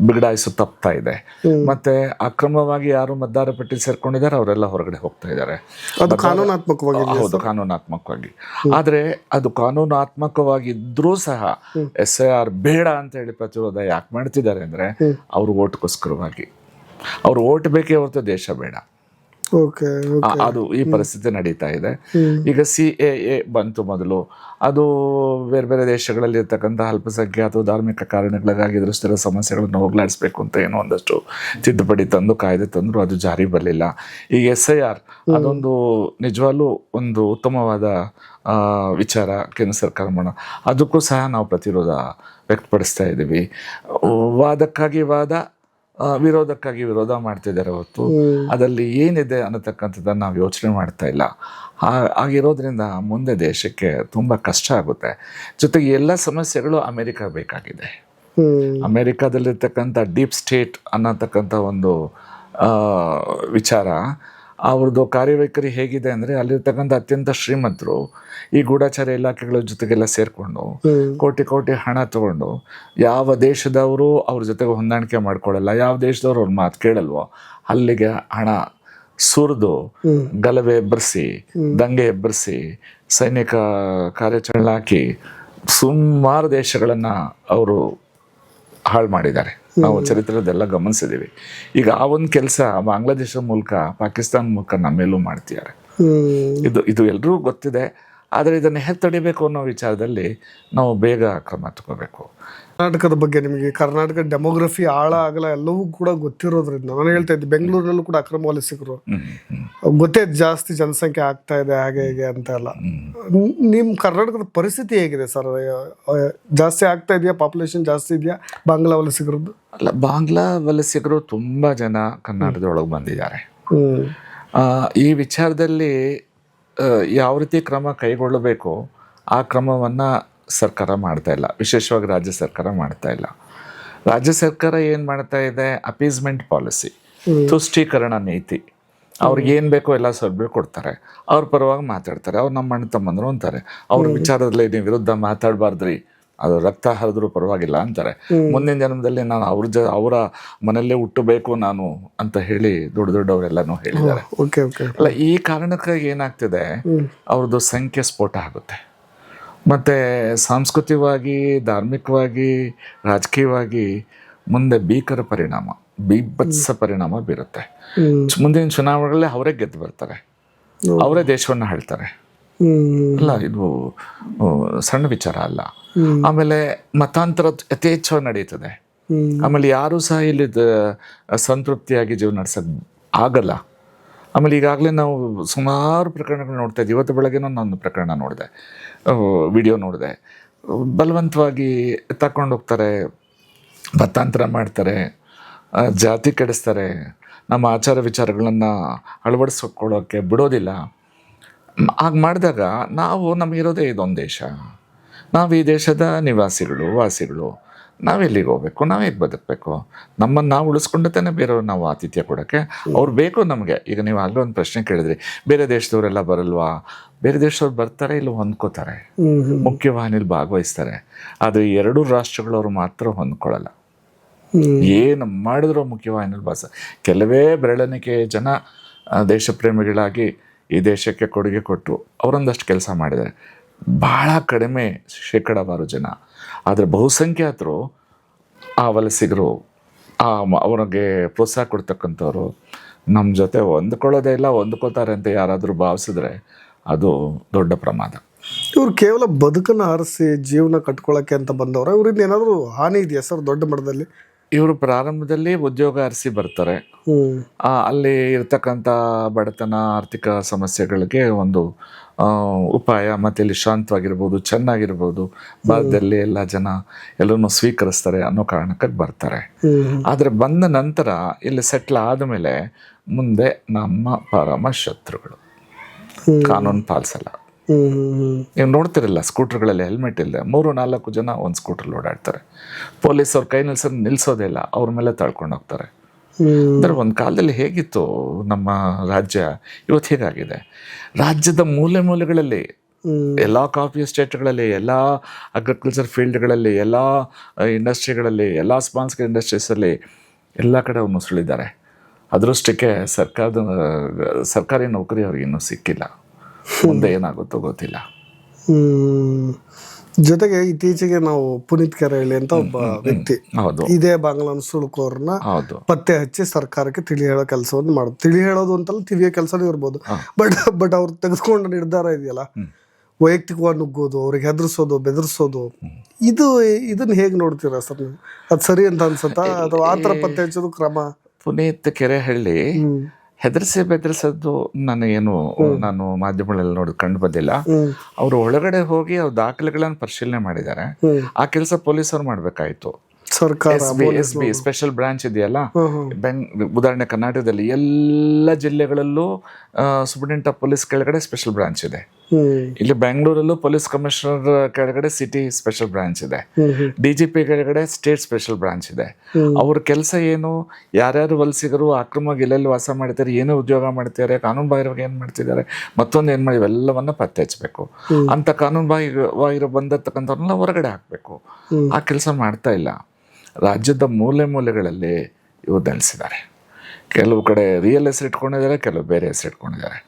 ಬಿಗಡಾಯಿಸು ತಪ್ತಾ ಇದೆ. ಮತ್ತೆ ಅಕ್ರಮವಾಗಿ ಯಾರು ಮತದಾರ ಪಟ್ಟಿ ಸೇರ್ಕೊಂಡಿದ್ದಾರೆ ಅವರೆಲ್ಲ ಹೊರಗಡೆ ಹೋಗ್ತಾ ಇದ್ದಾರೆ. ಅದು ಕಾನೂನಾತ್ಮಕವಾಗಿ, ಹೌದು, ಕಾನೂನಾತ್ಮಕವಾಗಿ. ಆದ್ರೆ ಅದು ಕಾನೂನಾತ್ಮಕವಾಗಿದ್ರೂ ಸಹ SIR ಬೇಡ ಅಂತ ಹೇಳಿ ಪ್ರತಿರೋಧ ಯಾಕೆ ಮಾಡ್ತಿದ್ದಾರೆ ಅಂದ್ರೆ ಅವ್ರು ಓಟ್ಗೋಸ್ಕರವಾಗಿ. ಅವ್ರು ಓಟ್ ಬೇಕೇ ಹೊರತು ದೇಶ ಬೇಡ. ಅದು ಈ ಪರಿಸ್ಥಿತಿ ನಡೀತಾ ಇದೆ. ಈಗ CAA ಬಂತು ಮೊದಲು, ಅದು ಬೇರೆ ಬೇರೆ ದೇಶಗಳಲ್ಲಿ ಇರ್ತಕ್ಕಂಥ ಅಲ್ಪಸಂಖ್ಯಾತ ಧಾರ್ಮಿಕ ಕಾರಣಗಳಿಗಾಗಿ ಎದುರಿಸ್ತಿರೋ ಸಮಸ್ಯೆಗಳನ್ನು ಹೋಗ್ಲಾಡಿಸ್ಬೇಕು ಅಂತ ಏನೋ ಒಂದಷ್ಟು ತಿದ್ದುಪಡಿ ತಂದು ಕಾಯ್ದೆ ತಂದ್ರು, ಅದು ಜಾರಿ ಬರಲಿಲ್ಲ. ಈಗ SIR ಅದೊಂದು ನಿಜವಾಗ್ಲೂ ಒಂದು ಉತ್ತಮವಾದ ವಿಚಾರ ಕೇಂದ್ರ ಸರ್ಕಾರ ಮಾಡೋ, ಅದಕ್ಕೂ ಸಹ ನಾವು ಪ್ರತಿರೋಧ ವ್ಯಕ್ತಪಡಿಸ್ತಾ ಇದ್ದೀವಿ. ವಾದಕ್ಕಾಗಿ ವಾದ, ವಿರೋಧಕ್ಕಾಗಿ ವಿರೋಧ ಮಾಡ್ತಿದ್ದಾರೆ ಹೊತ್ತು ಅದರಲ್ಲಿ ಏನಿದೆ ಅನ್ನತಕ್ಕಂಥದ್ದನ್ನು ನಾವು ಯೋಚನೆ ಮಾಡ್ತಾ ಇಲ್ಲ. ಆಗಿರೋದ್ರಿಂದ ಮುಂದೆ ದೇಶಕ್ಕೆ ತುಂಬ ಕಷ್ಟ ಆಗುತ್ತೆ. ಜೊತೆಗೆ ಎಲ್ಲ ಸಮಸ್ಯೆಗಳು ಅಮೆರಿಕ ಬೇಕಾಗಿದೆ. ಅಮೆರಿಕಾದಲ್ಲಿರ್ತಕ್ಕಂಥ ಡೀಪ್ ಸ್ಟೇಟ್ ಅನ್ನತಕ್ಕಂಥ ಒಂದು ವಿಚಾರ, ಅವ್ರದ್ದು ಕಾರ್ಯವೈಖರಿ ಹೇಗಿದೆ ಅಂದರೆ ಅಲ್ಲಿರ್ತಕ್ಕಂಥ ಅತ್ಯಂತ ಶ್ರೀಮಂತರು ಈ ಗೂಢಚಾರ ಇಲಾಖೆಗಳ ಜೊತೆಗೆಲ್ಲ ಸೇರಿಕೊಂಡು ಕೋಟಿ ಕೋಟಿ ಹಣ ತಗೊಂಡು ಯಾವ ದೇಶದವರು ಅವ್ರ ಜೊತೆಗೆ ಹೊಂದಾಣಿಕೆ ಮಾಡ್ಕೊಳ್ಳಲ್ಲ, ಯಾವ ದೇಶದವ್ರು ಅವ್ರ ಮಾತು ಕೇಳಲ್ವೋ ಅಲ್ಲಿಗೆ ಹಣ ಸುರಿದು ಗಲಭೆ ಎಬ್ಬರಿಸಿ ದಂಗೆ ಎಬ್ಬರಿಸಿ ಸೈನಿಕ ಕಾರ್ಯಾಚರಣೆ ಹಾಕಿ ಸುಮಾರು ದೇಶಗಳನ್ನು ಅವರು ಹಾಳು ಮಾಡಿದ್ದಾರೆ. ನಾವು ಚರಿತ್ರೆದೆಲ್ಲ ಗಮನಿಸಿದ್ದೀವಿ. ಈಗ ಆ ಒಂದು ಕೆಲಸ ಬಾಂಗ್ಲಾದೇಶ ಮೂಲಕ ಪಾಕಿಸ್ತಾನ ಮೂಲಕ ನಮ್ಮೇಲೂ ಮಾಡ್ತಿದ್ದಾರೆ. ಇದು ಎಲ್ಲರೂ ಗೊತ್ತಿದೆ. ಆದರೆ ಇದನ್ನು ಹೇಗೆ ತಡಿಬೇಕು ಅನ್ನೋ ವಿಚಾರದಲ್ಲಿ ನಾವು ಬೇಗ ಕ್ರಮ ತಗೋಬೇಕು. ಕರ್ನಾಟಕದ ಬಗ್ಗೆ ನಿಮಗೆ ಕರ್ನಾಟಕ ಡೆಮೋಗ್ರಫಿ ಆಳ ಆಗಲ ಎಲ್ಲವೂ ಕೂಡ ಗೊತ್ತಿರೋದ್ರಿಂದ ನಾನು ಹೇಳ್ತಾ ಇದ್ದೆ, ಬೆಂಗಳೂರಿನಲ್ಲೂ ಕೂಡ ಅಕ್ರಮ ವಲಸಿಗರು ಗೊತ್ತೇ ಜಾಸ್ತಿ ಜನಸಂಖ್ಯೆ ಆಗ್ತಾ ಇದೆ ಹಾಗೆ ಹೀಗೆ ಅಂತ ಎಲ್ಲ. ನಿಮ್ಮ ಕರ್ನಾಟಕದ ಪರಿಸ್ಥಿತಿ ಹೇಗಿದೆ ಸರ್? ಜಾಸ್ತಿ ಆಗ್ತಾ ಇದೆಯಾ? ಪಾಪ್ಯುಲೇಷನ್ ಜಾಸ್ತಿ ಇದೆಯಾ ಬಾಂಗ್ಲಾ ವಲಸಿಗರದ್ದು? ಅಲ್ಲ, ಬಾಂಗ್ಲಾ ವಲಸಿಗರು ತುಂಬ ಜನ ಕರ್ನಾಟಕದೊಳಗೆ ಬಂದಿದ್ದಾರೆ. ಈ ವಿಚಾರದಲ್ಲಿ ಯಾವ ರೀತಿ ಕ್ರಮ ಕೈಗೊಳ್ಳಬೇಕು ಆ ಕ್ರಮವನ್ನು ಸರ್ಕಾರ ಮಾಡ್ತಾ ಇಲ್ಲ, ವಿಶೇಷವಾಗಿ ರಾಜ್ಯ ಸರ್ಕಾರ ಮಾಡ್ತಾ ಇಲ್ಲ. ರಾಜ್ಯ ಸರ್ಕಾರ ಏನು ಮಾಡ್ತಾ ಇದೆ, ಅಪೀಸ್ಮೆಂಟ್ ಪಾಲಿಸಿ, ತುಷ್ಟೀಕರಣ ನೀತಿ. ಅವ್ರಿಗೆ ಏನು ಬೇಕೋ ಎಲ್ಲ ಸೌಲಭ್ಯ ಕೊಡ್ತಾರೆ, ಅವ್ರ ಪರವಾಗಿ ಮಾತಾಡ್ತಾರೆ. ಅವ್ರು ನಮ್ಮ ಅಣ್ಣ ತಮ್ಮಂದ್ರು ಅಂತಾರೆ, ಅವ್ರ ವಿಚಾರದಲ್ಲಿ ನೀವು ವಿರುದ್ಧ ಮಾತಾಡಬಾರ್ದ್ರಿ, ಅದು ರಕ್ತ ಹರಿದ್ರೂ ಪರವಾಗಿಲ್ಲ ಅಂತಾರೆ. ಮುಂದಿನ ಜನ್ಮದಲ್ಲಿ ನಾನು ಅವರ ಮನೆಯಲ್ಲೇ ಹುಟ್ಟಬೇಕು ನಾನು ಅಂತ ಹೇಳಿ ದೊಡ್ಡವರೆಲ್ಲನೂ ಹೇಳಿದ್ದಾರೆ. ಅಲ್ಲ, ಈ ಕಾರಣಕ್ಕಾಗಿ ಏನಾಗ್ತಿದೆ, ಅವ್ರದ್ದು ಸಂಖ್ಯೆ ಸ್ಫೋಟ ಆಗುತ್ತೆ. ಮತ್ತು ಸಾಂಸ್ಕೃತಿಕವಾಗಿ, ಧಾರ್ಮಿಕವಾಗಿ, ರಾಜಕೀಯವಾಗಿ ಮುಂದೆ ಭೀಕರ ಪರಿಣಾಮ, ಬೀಭತ್ಸ ಪರಿಣಾಮ ಬೀರುತ್ತೆ. ಮುಂದಿನ ಚುನಾವಣೆಗಳಲ್ಲಿ ಅವರೇ ಗೆದ್ದು ಬರ್ತಾರೆ, ಅವರೇ ದೇಶವನ್ನು ಆಳ್ತಾರೆ. ಅಲ್ಲ, ಇದು ಸಣ್ಣ ವಿಚಾರ ಅಲ್ಲ. ಆಮೇಲೆ ಮತಾಂತರ ಯಥೇಚ್ಛವಾಗಿ ನಡೀತದೆ. ಆಮೇಲೆ ಯಾರೂ ಸಹ ಇಲ್ಲಿ ಸಂತೃಪ್ತಿಯಾಗಿ ಜೀವನ ನಡೆಸೋದು ಆಗಲ್ಲ. ಆಮೇಲೆ ಈಗಾಗಲೇ ನಾವು ಸುಮಾರು ಪ್ರಕರಣಗಳು ನೋಡ್ತಾ ಇದ್ದೀವಿ. ಇವತ್ತು ಬೆಳಗ್ಗೆ ನಾನು ಪ್ರಕರಣ ನೋಡಿದೆ, ವಿಡಿಯೋ ನೋಡಿದೆ. ಬಲವಂತವಾಗಿ ತಕೊಂಡು ಹೋಗ್ತಾರೆ, ಮತಾಂತರ ಮಾಡ್ತಾರೆ, ಜಾತಿ ಕೆಡಿಸ್ತಾರೆ, ನಮ್ಮ ಆಚಾರ ವಿಚಾರಗಳನ್ನು ಅಳವಡಿಸ್ಕೊಳ್ಳೋಕ್ಕೆ ಬಿಡೋದಿಲ್ಲ. ಹಾಗೆ ಮಾಡಿದಾಗ ನಮಗಿರೋದೇ ಇದೊಂದು ದೇಶ, ನಾವು ಈ ದೇಶದ ನಿವಾಸಿಗಳು, ವಾಸಿಗಳು. ನಾವೆಲ್ಲಿಗೆ ಹೋಗ್ಬೇಕು, ನಾವು ಹೇಗೆ ಬದುಕಬೇಕು, ನಮ್ಮನ್ನು ನಾವು ಉಳಿಸ್ಕೊಂಡು ತಾನೆ ಬೇರೆಯವ್ರು ನಾವು ಆತಿಥ್ಯ ಕೊಡೋಕ್ಕೆ. ಅವ್ರು ಬೇಕು ನಮಗೆ. ಈಗ ನೀವು ಆಗಲೇ ಒಂದು ಪ್ರಶ್ನೆ ಕೇಳಿದ್ರಿ, ಬೇರೆ ದೇಶದವರೆಲ್ಲ ಬರಲ್ವಾ? ಬೇರೆ ದೇಶದವ್ರು ಬರ್ತಾರೆ, ಇಲ್ಲಿ ಹೊಂದ್ಕೋತಾರೆ, ಮುಖ್ಯವಾಹಿನಿಲಿ ಭಾಗವಹಿಸ್ತಾರೆ. ಆದರೆ ಈ ಎರಡೂ ರಾಷ್ಟ್ರಗಳವರು ಮಾತ್ರ ಹೊಂದ್ಕೊಳ್ಳಲ್ಲ. ಏನು ಮಾಡಿದ್ರು ಮುಖ್ಯವಾಹಿನಿಲಿ ಕೆಲವೇ ಬೆರಳೆಣಿಕೆ ಜನ ದೇಶ ಪ್ರೇಮಿಗಳಾಗಿ ಈ ದೇಶಕ್ಕೆ ಕೊಡುಗೆ ಕೊಟ್ಟು ಅವರೊಂದಷ್ಟು ಕೆಲಸ ಮಾಡಿದ್ದಾರೆ. ಭಾಳ ಕಡಿಮೆ ಶೇಕಡಾವಾರು ಜನ. ಆದರೆ ಬಹುಸಂಖ್ಯಾತರು, ಆ ವಲಸಿಗರು, ಅವ್ರಿಗೆ ಪ್ರೋತ್ಸಾಹ ಕೊಡ್ತಕ್ಕಂಥವ್ರು ನಮ್ಮ ಜೊತೆ ಹೊಂದ್ಕೊಳ್ಳೋದೇ ಇಲ್ಲ, ಹೊಂದ್ಕೋತಾರೆ ಅಂತ ಯಾರಾದರೂ ಭಾವಿಸಿದ್ರೆ ಅದು ದೊಡ್ಡ ಪ್ರಮಾದ. ಇವ್ರು ಕೇವಲ ಬದುಕನ್ನು ಆರಿಸಿ ಜೀವನ ಕಟ್ಕೊಳ್ಳೋಕ್ಕೆ ಅಂತ ಬಂದವರು, ಇವರಿಂದ ಏನಾದರೂ ಹಾನಿ ಇದೆಯಾ ಸರ್ ದೊಡ್ಡ ಮಟ್ಟದಲ್ಲಿ? ಇವರು ಪ್ರಾರಂಭದಲ್ಲಿ ಉದ್ಯೋಗ ಅರಸಿ ಬರ್ತಾರೆ. ಅಲ್ಲಿ ಇರ್ತಕ್ಕಂಥ ಬಡತನ, ಆರ್ಥಿಕ ಸಮಸ್ಯೆಗಳಿಗೆ ಒಂದು ಉಪಾಯ, ಮತ್ತು ಇಲ್ಲಿ ಶಾಂತವಾಗಿರ್ಬೋದು, ಚೆನ್ನಾಗಿರ್ಬೋದು, ಭಾರತದಲ್ಲಿ ಎಲ್ಲ ಜನ ಎಲ್ಲರನ್ನೂ ಸ್ವೀಕರಿಸ್ತಾರೆ ಅನ್ನೋ ಕಾರಣಕ್ಕೆ ಬರ್ತಾರೆ. ಆದರೆ ಬಂದ ನಂತರ ಇಲ್ಲಿ ಸೆಟ್ಲ್ ಆದಮೇಲೆ ಮುಂದೆ ನಮ್ಮ ಪರಮ ಶತ್ರುಗಳು, ಕಾನೂನು ಪಾಲಿಸಲ್ಲ. ನೀವು ನೋಡ್ತಿರಲ್ಲ, ಸ್ಕೂಟರ್ಗಳಲ್ಲಿ ಹೆಲ್ಮೆಟ್ ಇಲ್ಲ, 3-4 ಜನ ಒಂದು ಸ್ಕೂಟರ್ಲ್ಲಿ ಓಡಾಡ್ತಾರೆ. ಪೊಲೀಸ್ ಅವ್ರ ಕೈ ನಿಲ್ಸೋದೇ ಇಲ್ಲ, ಅವ್ರ ಮೇಲೆ ತಳ್ಕೊಂಡು ಹೋಗ್ತಾರೆ. ಅಂದರೆ ಒಂದು ಕಾಲದಲ್ಲಿ ಹೇಗಿತ್ತು ನಮ್ಮ ರಾಜ್ಯ, ಇವತ್ತು ಹೇಗಾಗಿದೆ. ರಾಜ್ಯದ ಮೂಲೆ ಮೂಲೆಗಳಲ್ಲಿ, ಎಲ್ಲ ಕಾಫಿ ಎಸ್ಟೇಟ್ಗಳಲ್ಲಿ, ಎಲ್ಲ ಅಗ್ರಿಕಲ್ಚರ್ ಫೀಲ್ಡ್ಗಳಲ್ಲಿ, ಎಲ್ಲ ಇಂಡಸ್ಟ್ರಿಗಳಲ್ಲಿ, ಎಲ್ಲ ಸ್ಪಾನ್ಸರ್ ಇಂಡಸ್ಟ್ರೀಸಲ್ಲಿ ಎಲ್ಲ ಕಡೆ ಅವ್ರು ನುಸುಳಿದ್ದಾರೆ. ಅದೃಷ್ಟಕ್ಕೆ ಸರ್ಕಾರಿ ನೌಕರಿ ಅವ್ರಿಗೆ ಇನ್ನೂ ಸಿಕ್ಕಿಲ್ಲ. ಮುಂದೆ ಏನಾಗುತ್ತೋ ಗೊತ್ತಿಲ್ಲ. ಜೊತೆಗೆ ಇತ್ತೀಚೆಗೆ ನಾವು ಪುನೀತ್ ಕೆರೆಹಳ್ಳಿ ಅಂತ ಒಬ್ಬ ವ್ಯಕ್ತಿ ಇದೇ ಬಾಂಗ್ಲಾ ಸುಳುಕೋರ್ನ ಪತ್ತೆ ಹಚ್ಚಿ ಸರ್ಕಾರಕ್ಕೆ ತಿಳಿ ಹೇಳೋ ಕೆಲಸವನ್ನು ಮಾಡೋದು. ತಿಳಿ ಹೇಳೋದು ಅಂತಲ್ಲ, ತಿವಿಯೋ ಕೆಲಸನೂ ಇರ್ಬೋದು. ಬಟ್ ಅವ್ರು ತೆಗೆದುಕೊಂಡ ನಿರ್ಧಾರ ಇದೆಯಲ್ಲ, ವೈಯಕ್ತಿಕವಾಗಿ ನುಗ್ಗೋದು, ಅವ್ರಿಗೆ ಹೆದರ್ಸೋದು, ಬೆದರ್ಸೋದು, ಇದನ್ನ ಹೇಗೆ ನೋಡ್ತೀರಾ ಸರ್ ನೀವು? ಅದು ಸರಿ ಅಂತ ಅನ್ಸತ್ತಾ, ಅಥವಾ ಆ ಥರ ಪತ್ತೆ ಹಚ್ಚೋದು ಕ್ರಮ? ಪುನೀತ್ ಕೆರೆಹಳ್ಳಿ ಬೆದರಿಸೋದು ನಾನು ಮಾಧ್ಯಮಗಳಲ್ಲಿ ನೋಡಿ ಕಂಡು ಬಂದಿಲ್ಲ. ಅವರು ಒಳಗಡೆ ಹೋಗಿ ಅವ್ರ ದಾಖಲೆಗಳನ್ನು ಪರಿಶೀಲನೆ ಮಾಡಿದ್ದಾರೆ. ಆ ಕೆಲಸ ಪೊಲೀಸರು ಮಾಡಬೇಕಾಯಿತು. ಸರ್ಕಾರ ಎಸ್ ಬಿ ಸ್ಪೆಷಲ್ ಬ್ರಾಂಚ್ ಇದೆಯಲ್ಲ, ಉದಾಹರಣೆ ಕರ್ನಾಟಕದಲ್ಲಿ ಎಲ್ಲ ಜಿಲ್ಲೆಗಳಲ್ಲೂ ಸೂಪರಿಂಟೆಂಡೆಂಟ್ ಆಫ್ ಪೊಲೀಸ್ ಕೆಳಗಡೆ ಸ್ಪೆಷಲ್ ಬ್ರಾಂಚ್ ಇದೆ. ಇಲ್ಲಿ ಬೆಂಗಳೂರಲ್ಲೂ ಪೊಲೀಸ್ ಕಮಿಷನರ್ ಕೆಳಗಡೆ ಸಿಟಿ ಸ್ಪೆಷಲ್ ಬ್ರಾಂಚ್ ಇದೆ. DGP ಕೆಳಗಡೆ ಸ್ಟೇಟ್ ಸ್ಪೆಷಲ್ ಬ್ರಾಂಚ್ ಇದೆ. ಅವ್ರ ಕೆಲಸ ಏನು, ಯಾರ್ಯಾರು ವಲಸಿಗರು ಅಕ್ರಮವಾಗಿ ಎಲ್ಲೆಲ್ಲಿ ವಾಸ ಮಾಡ್ತಾರೆ, ಏನೋ ಉದ್ಯೋಗ ಮಾಡ್ತಿದ್ದಾರೆ, ಕಾನೂನು ಬಾಹಿರವಾಗಿ ಏನು ಮಾಡ್ತಿದ್ದಾರೆ, ಮತ್ತೊಂದು ಏನು ಮಾಡಿ ಇವೆಲ್ಲವನ್ನ ಪತ್ತೆ ಹಚ್ಚಬೇಕು. ಅಂತ ಕಾನೂನು ಬಾಹಿರ ಬಂದಿರ್ತಕ್ಕಂಥವ್ರನ್ನೆಲ್ಲ ಹೊರಗಡೆ ಹಾಕಬೇಕು. ಆ ಕೆಲಸ ಮಾಡ್ತಾ ಇಲ್ಲ. ರಾಜ್ಯದ ಮೂಲೆ ಮೂಲೆಗಳಲ್ಲಿ ಇವ್ರು ನೆಲೆಸಿದ್ದಾರೆ. ಕೆಲವು ಕಡೆ ರಿಯಲ್ ಹೆಸರು ಇಟ್ಕೊಂಡಿದ್ದಾರೆ, ಕೆಲವು ಬೇರೆ ಹೆಸರು ಇಟ್ಕೊಂಡಿದ್ದಾರೆ.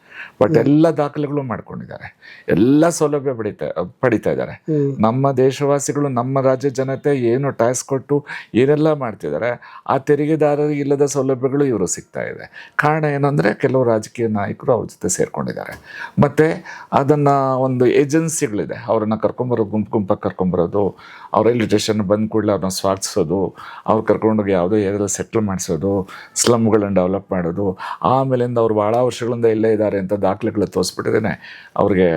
ಬಟ್ ಎಲ್ಲ ದಾಖಲೆಗಳು ಮಾಡ್ಕೊಂಡಿದ್ದಾರೆ, ಎಲ್ಲ ಸೌಲಭ್ಯ ಪಡಿತಾ ಇದ್ದಾರೆ. ನಮ್ಮ ದೇಶವಾಸಿಗಳು, ನಮ್ಮ ರಾಜ್ಯ ಜನತೆ ಏನು ಟ್ಯಾಕ್ಸ್ ಕೊಟ್ಟು ಏನೆಲ್ಲ ಮಾಡ್ತಿದ್ದಾರೆ, ಆ ತೆರಿಗೆದಾರರಿಗೆ ಇಲ್ಲದ ಸೌಲಭ್ಯಗಳು ಇವರು ಸಿಗ್ತಾ ಇದೆ. ಕಾರಣ ಏನಂದರೆ ಕೆಲವು ರಾಜಕೀಯ ನಾಯಕರು ಅವ್ರ ಜೊತೆ ಸೇರ್ಕೊಂಡಿದ್ದಾರೆ. ಮತ್ತು ಅದನ್ನು ಒಂದು ಏಜೆನ್ಸಿಗಳಿದೆ, ಅವರನ್ನು ಕರ್ಕೊಂಬರೋದು, ಗುಂಪಾಗಿ ಕರ್ಕೊಂಬರೋದು, ಅವ್ರ ರೈಲ್ವೆ ಸ್ಟೇಷನ್ ಬಂದ ಕೂಡಲೇ ಅವ್ರನ್ನ ಸ್ವಾಗತಿಸೋದು, ಅವ್ರು ಕರ್ಕೊಂಡೋಗಿ ಯಾವುದೋ ಏರಿಯಾದಲ್ಲಿ ಸೆಟ್ಲ್ ಮಾಡಿಸೋದು, ಸ್ಲಮ್ಗಳನ್ನು ಡೆವಲಪ್ ಮಾಡೋದು, ಆಮೇಲಿಂದ ಅವ್ರು ಭಾಳ ವರ್ಷಗಳಿಂದ ಇಲ್ಲೇ ಇದ್ದಾರೆ ಅಂತ ದಾಖಲೆಗಳು ತೋರಿಸ್ಬಿಟ್ಟಿದ್ದೇನೆ ಅವ್ರಿಗೆ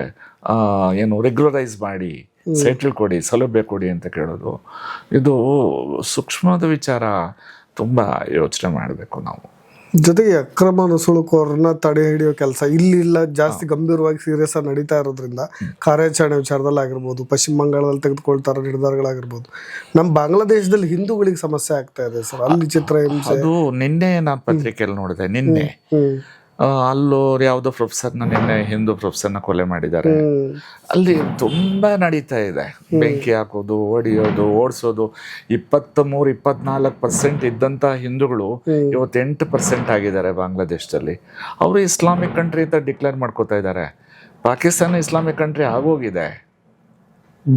ಏನು ರೆಗ್ಯುಲರೈಸ್ ಮಾಡಿ ಸೆಟ್ಲ್ ಕೊಡಿ, ಸೌಲಭ್ಯ ಕೊಡಿ ಅಂತ ಕೇಳೋದು. ಇದು ಸೂಕ್ಷ್ಮವಾದ ವಿಚಾರ. ತುಂಬ ಯೋಚನೆ ಮಾಡಬೇಕು ನಾವು. ಜೊತೆಗೆ ಅಕ್ರಮ ನುಸುಳುಕೋರನ್ನ ತಡೆ ಹಿಡಿಯೋ ಕೆಲಸ ಇಲ್ಲ ಜಾಸ್ತಿ ಗಂಭೀರವಾಗಿ ಸೀರಿಯಸ್ ಆಗಿ ನಡೀತಾ ಇರೋದ್ರಿಂದ ಕಾರ್ಯಾಚರಣೆ ವಿಚಾರದಲ್ಲಿ ಆಗಿರ್ಬೋದು, ಪಶ್ಚಿಮ ಬಂಗಾಳದಲ್ಲಿ ತೆಗೆದುಕೊಳ್ತಾ ಇರೋ ನಿರ್ಧಾರಗಳಾಗಿರ್ಬೋದು, ನಮ್ಮ ಬಾಂಗ್ಲಾದೇಶದಲ್ಲಿ ಹಿಂದೂಗಳಿಗೆ ಸಮಸ್ಯೆ ಆಗ್ತಾ ಇದೆ ಸರ್. ಅಲ್ಲಿ ಚಿತ್ರಹಿಂಸೆ, ಅದು ನಿನ್ನೆ ನಾನು ಪತ್ರಿಕೆಯಲ್ಲಿ ನೋಡಿದೆ. ನಿನ್ನೆ ಅಲ್ಲೋರು ಯಾವುದೋ ಪ್ರೊಫೆಸರ್ನ ನಿನ್ನೆ ಹಿಂದೂ ಪ್ರೊಫೆಸರ್ನ ಕೊಲೆ ಮಾಡಿದ್ದಾರೆ. ಅಲ್ಲಿ ತುಂಬಾ ನಡೀತಾ ಇದೆ. ಬೆಂಕಿ ಹಾಕೋದು, ಹೊಡಿಯೋದು, ಓಡಿಸೋದು. 23-24% ಇದ್ದಂಥ ಹಿಂದೂಗಳು ಇವತ್ತು 8% ಆಗಿದ್ದಾರೆ ಬಾಂಗ್ಲಾದೇಶದಲ್ಲಿ. ಅವರು ಇಸ್ಲಾಮಿಕ್ ಕಂಟ್ರಿ ಅಂತ ಡಿಕ್ಲೇರ್ ಮಾಡ್ಕೋತಾ ಇದ್ದಾರೆ. ಪಾಕಿಸ್ತಾನ ಇಸ್ಲಾಮಿಕ್ ಕಂಟ್ರಿ ಆಗೋಗಿದೆ.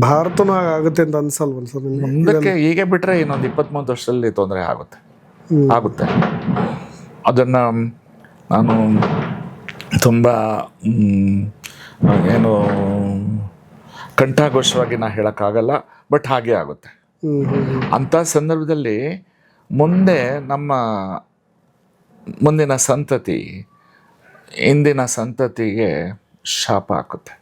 ಭಾರತನೂ ಆಗುತ್ತೆ ಅಂತ ಅನ್ಸಲ್ವ ಸರ್? ಮುಂದಕ್ಕೆ ಹೀಗೆ ಬಿಟ್ರೆ ಇನ್ನೊಂದು 23 ವರ್ಷದಲ್ಲಿ ತೊಂದರೆ ಆಗುತ್ತೆ. ಅದನ್ನು ನಾನು ತುಂಬ ಏನು ಕಂಠಾಘೋಷವಾಗಿ ನಾನು ಹೇಳೋಕ್ಕಾಗಲ್ಲ, ಬಟ್ ಹಾಗೆ ಆಗುತ್ತೆ. ಅಂಥ ಸಂದರ್ಭದಲ್ಲಿ ಮುಂದೆ ನಮ್ಮ ಮುಂದಿನ ಸಂತತಿ, ಇಂದಿನ ಸಂತತಿಗೆ ಶಾಪ ಹಾಕುತ್ತೆ.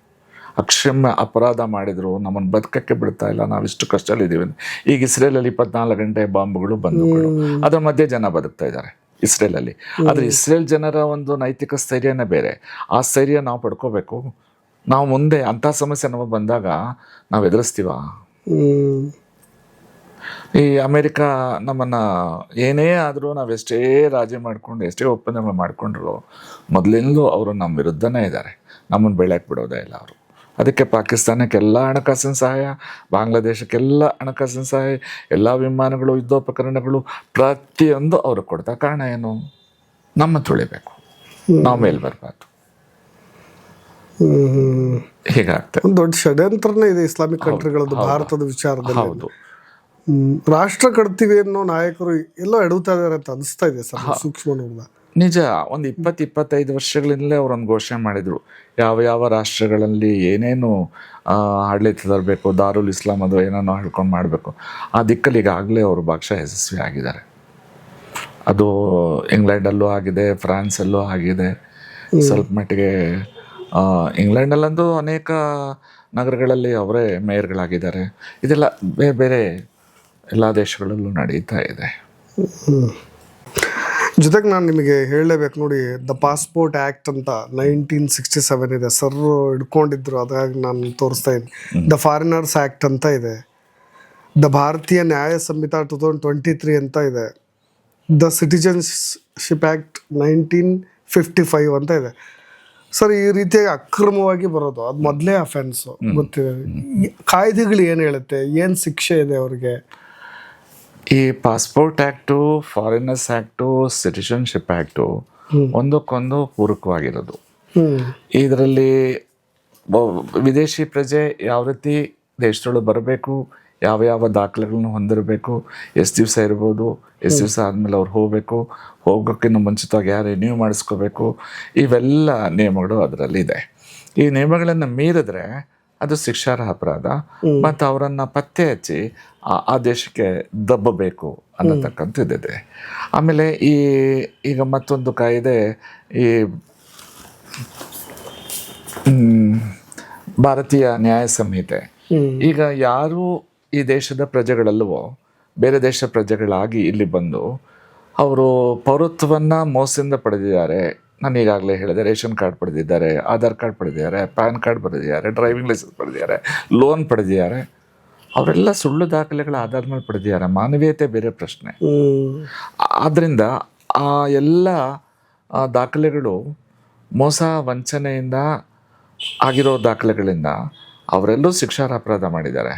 ಅಕ್ಷಮ್ಯ ಅಪರಾಧ ಮಾಡಿದ್ರು, ನಮ್ಮನ್ನು ಬದುಕಕ್ಕೆ ಬಿಡ್ತಾ ಇಲ್ಲ, ನಾವು ಇಷ್ಟು ಕಷ್ಟದಲ್ಲಿದ್ದೀವಿ. ಈಗ ಇಸ್ರೇಲಲ್ಲಿ 24 ಗಂಟೆ ಬಾಂಬ್ಗಳು ಬಂದುಗಳು, ಅದರ ಮಧ್ಯೆ ಜನ ಬದುಕ್ತಾ ಇದ್ದಾರೆ ಇಸ್ರೇಲಲ್ಲಿ. ಆದರೆ ಇಸ್ರೇಲ್ ಜನರ ಒಂದು ನೈತಿಕ ಸ್ಥೈರ್ಯನೇ ಬೇರೆ. ಆ ಸ್ಥೈರ್ಯ ನಾವು ಪಡ್ಕೋಬೇಕು. ನಾವು ಮುಂದೆ ಅಂಥ ಸಮಸ್ಯೆ ನಮಗೆ ಬಂದಾಗ ನಾವು ಎದುರಿಸ್ತೀವ? ಈ ಅಮೇರಿಕ ನಮ್ಮನ್ನು ಏನೇ ಆದರೂ, ನಾವು ಎಷ್ಟೇ ರಾಜಿ ಮಾಡಿಕೊಂಡು, ಎಷ್ಟೇ ಒಪ್ಪಂದಗಳು ಮಾಡಿಕೊಂಡ್ರು, ಮೊದಲಿಂದಲೂ ಅವರು ನಮ್ಮ ವಿರುದ್ಧನೇ ಇದ್ದಾರೆ. ನಮ್ಮನ್ನು ಬೆಳೆಯಕ್ಕೆ ಬಿಡೋದೇ ಇಲ್ಲ ಅವರು. ಅದಕ್ಕೆ ಪಾಕಿಸ್ತಾನಕ್ಕೆಲ್ಲ ಹಣಕಾಸಿನ ಸಹಾಯ, ಬಾಂಗ್ಲಾದೇಶಕ್ಕೆಲ್ಲ ಹಣಕಾಸಿನ ಸಹಾಯ, ಎಲ್ಲ ವಿಮಾನಗಳು, ಯುದ್ಧೋಪಕರಣಗಳು, ಪ್ರತಿಯೊಂದು ಅವರು ಕೊಡ್ತಾರೆ. ಕಾರಣ ಏನು? ನಮ್ಮ ತುಳಿಬೇಕು, ನಾವು ಮೇಲೆ ಬರಬಾರ್ದು. ಹೀಗಾಗ್ತದೆ. ಒಂದು ದೊಡ್ಡ ಷಡ್ಯಂತ್ರನೇ ಇದೆ ಇಸ್ಲಾಮಿಕ್ ಕಂಟ್ರಿಗಳದ್ದು ಭಾರತದ ವಿಚಾರದಲ್ಲಿ. ಹೌದು. ರಾಷ್ಟ್ರ ಕಟ್ತೀವಿ ಅನ್ನೋ ನಾಯಕರು ಎಲ್ಲೋ ಎಡುತ್ತಾ ಇದಾರೆ ಅಂತ ಅನಿಸ್ತಾ ಇದೆ ಸರ್, ಸೂಕ್ಷ್ಮ ನೋಡಿದ. ನಿಜ. ಒಂದು 20-25 ವರ್ಷಗಳಿಂದಲೇ ಅವರೊಂದು ಘೋಷಣೆ ಮಾಡಿದರು, ಯಾವ ರಾಷ್ಟ್ರಗಳಲ್ಲಿ ಏನೇನು ಆಡಳಿತ ತರಬೇಕು, ದಾರುಲ್ ಇಸ್ಲಾಂ ಅದು ಏನೇನೋ ಹೇಳ್ಕೊಂಡು ಮಾಡಬೇಕು. ಆ ದಿಕ್ಕಲ್ಲಿ ಈಗಾಗಲೇ ಅವರು ಭಾಗಶಃ ಯಶಸ್ವಿ ಆಗಿದ್ದಾರೆ. ಅದು ಇಂಗ್ಲೆಂಡಲ್ಲೂ ಆಗಿದೆ, ಫ್ರಾನ್ಸಲ್ಲೂ ಆಗಿದೆ ಸ್ವಲ್ಪ ಮಟ್ಟಿಗೆ. ಇಂಗ್ಲೆಂಡಲ್ಲಂತೂ ಅನೇಕ ನಗರಗಳಲ್ಲಿ ಅವರೇ ಮೇಯರ್ಗಳಾಗಿದ್ದಾರೆ. ಇದೆಲ್ಲ ಬೇರೆ ಬೇರೆ ಎಲ್ಲ ದೇಶಗಳಲ್ಲೂ ನಡೀತಾ ಇದೆ. ಜೊತೆಗೆ ನಾನು ನಿಮಗೆ ಹೇಳಲೇಬೇಕು ನೋಡಿ, ದ ಪಾಸ್ಪೋರ್ಟ್ ಆ್ಯಕ್ಟ್ ಅಂತ 1967 ಇದೆ ಸರ್, ಹಿಡ್ಕೊಂಡಿದ್ರು, ಅದಾಗಿ ನಾನು ತೋರಿಸ್ತಾ ಇದ್ದೀನಿ. ದ ಫಾರಿನರ್ಸ್ ಆ್ಯಕ್ಟ್ ಅಂತ ಇದೆ, ದ ಭಾರತೀಯ ನ್ಯಾಯ ಸಂಹಿತಾ 2023 ಅಂತ ಇದೆ, ದ ಸಿಟಿಜನ್ಶಿಪ್ ಆ್ಯಕ್ಟ್ 1955 ಅಂತ ಇದೆ ಸರ್. ಈ ರೀತಿಯಾಗಿ ಅಕ್ರಮವಾಗಿ ಬರೋದು ಅದು ಮೊದಲೇ ಅಫೆನ್ಸು, ಗೊತ್ತಿದೆ. ಕಾಯ್ದೆಗಳು ಏನು ಹೇಳುತ್ತೆ, ಏನು ಶಿಕ್ಷೆ ಇದೆ ಅವ್ರಿಗೆ? ಈ passport act, foreigners act, citizenship act ಒಂದಕ್ಕೊಂದು ಪೂರಕವಾಗಿರೋದು. ಇದರಲ್ಲಿ ವಿದೇಶಿ ಪ್ರಜೆ ಯಾವ ರೀತಿ ದೇಶದೊಳಗೆ ಬರಬೇಕು, ಯಾವ ದಾಖಲೆಗಳನ್ನು ಹೊಂದಿರಬೇಕು, ಎಷ್ಟು ದಿವಸ ಇರ್ಬೋದು, ಎಷ್ಟು ದಿವಸ ಆದಮೇಲೆ ಅವ್ರು ಹೋಗೋಕ್ಕಿಂತ ಮುಂಚಿತವಾಗಿ ಯಾರು ರಿನ್ಯೂ ಮಾಡಿಸ್ಕೋಬೇಕು, ಇವೆಲ್ಲ ನಿಯಮಗಳು ಅದರಲ್ಲಿದೆ. ಈ ನಿಯಮಗಳನ್ನು ಮೀರಿದ್ರೆ ಅದು ಶಿಕ್ಷಾರ್ಹ ಅಪರಾಧ, ಮತ್ತು ಅವರನ್ನು ಪತ್ತೆ ಹಚ್ಚಿ ಆ ದೇಶಕ್ಕೆ ದಬ್ಬಬೇಕು ಅನ್ನತಕ್ಕಂಥದ್ದಿದೆ. ಆಮೇಲೆ ಈಗ ಮತ್ತೊಂದು ಕಾಯ್ದೆ, ಈ ಭಾರತೀಯ ನ್ಯಾಯ ಸಂಹಿತೆ. ಈಗ ಯಾರು ಈ ದೇಶದ ಪ್ರಜೆಗಳಲ್ಲವೋ ಬೇರೆ ದೇಶ ಪ್ರಜೆಗಳಾಗಿ ಇಲ್ಲಿ ಬಂದು ಅವರು ಪೌರತ್ವವನ್ನು ಮೋಸದಿಂದ ಪಡೆದಿದ್ದಾರೆ. ನಾನು ಈಗಾಗಲೇ ಹೇಳಿದೆ, ರೇಷನ್ ಕಾರ್ಡ್ ಪಡೆದಿದ್ದಾರೆ, ಆಧಾರ್ ಕಾರ್ಡ್ ಪಡೆದಿದ್ದಾರೆ, ಪ್ಯಾನ್ ಕಾರ್ಡ್ ಪಡೆದಿದ್ದಾರೆ, ಡ್ರೈವಿಂಗ್ ಲೈಸೆನ್ಸ್ ಪಡೆದಿದ್ದಾರೆ, ಲೋನ್ ಪಡೆದಿದ್ದಾರೆ. ಅವರೆಲ್ಲ ಸುಳ್ಳು ದಾಖಲೆಗಳ ಆಧಾರದ ಮೇಲೆ ಪಡೆದಿದ್ದಾರೆ. ಮಾನವೀಯತೆ ಬೇರೆ ಪ್ರಶ್ನೆ. ಆದ್ದರಿಂದ ಆ ಎಲ್ಲ ದಾಖಲೆಗಳು ಮೋಸ ವಂಚನೆಯಿಂದ ಆಗಿರೋ ದಾಖಲೆಗಳಿಂದ ಅವರೆಲ್ಲೂ ಶಿಕ್ಷಾರ್ಹ ಅಪರಾಧ ಮಾಡಿದ್ದಾರೆ.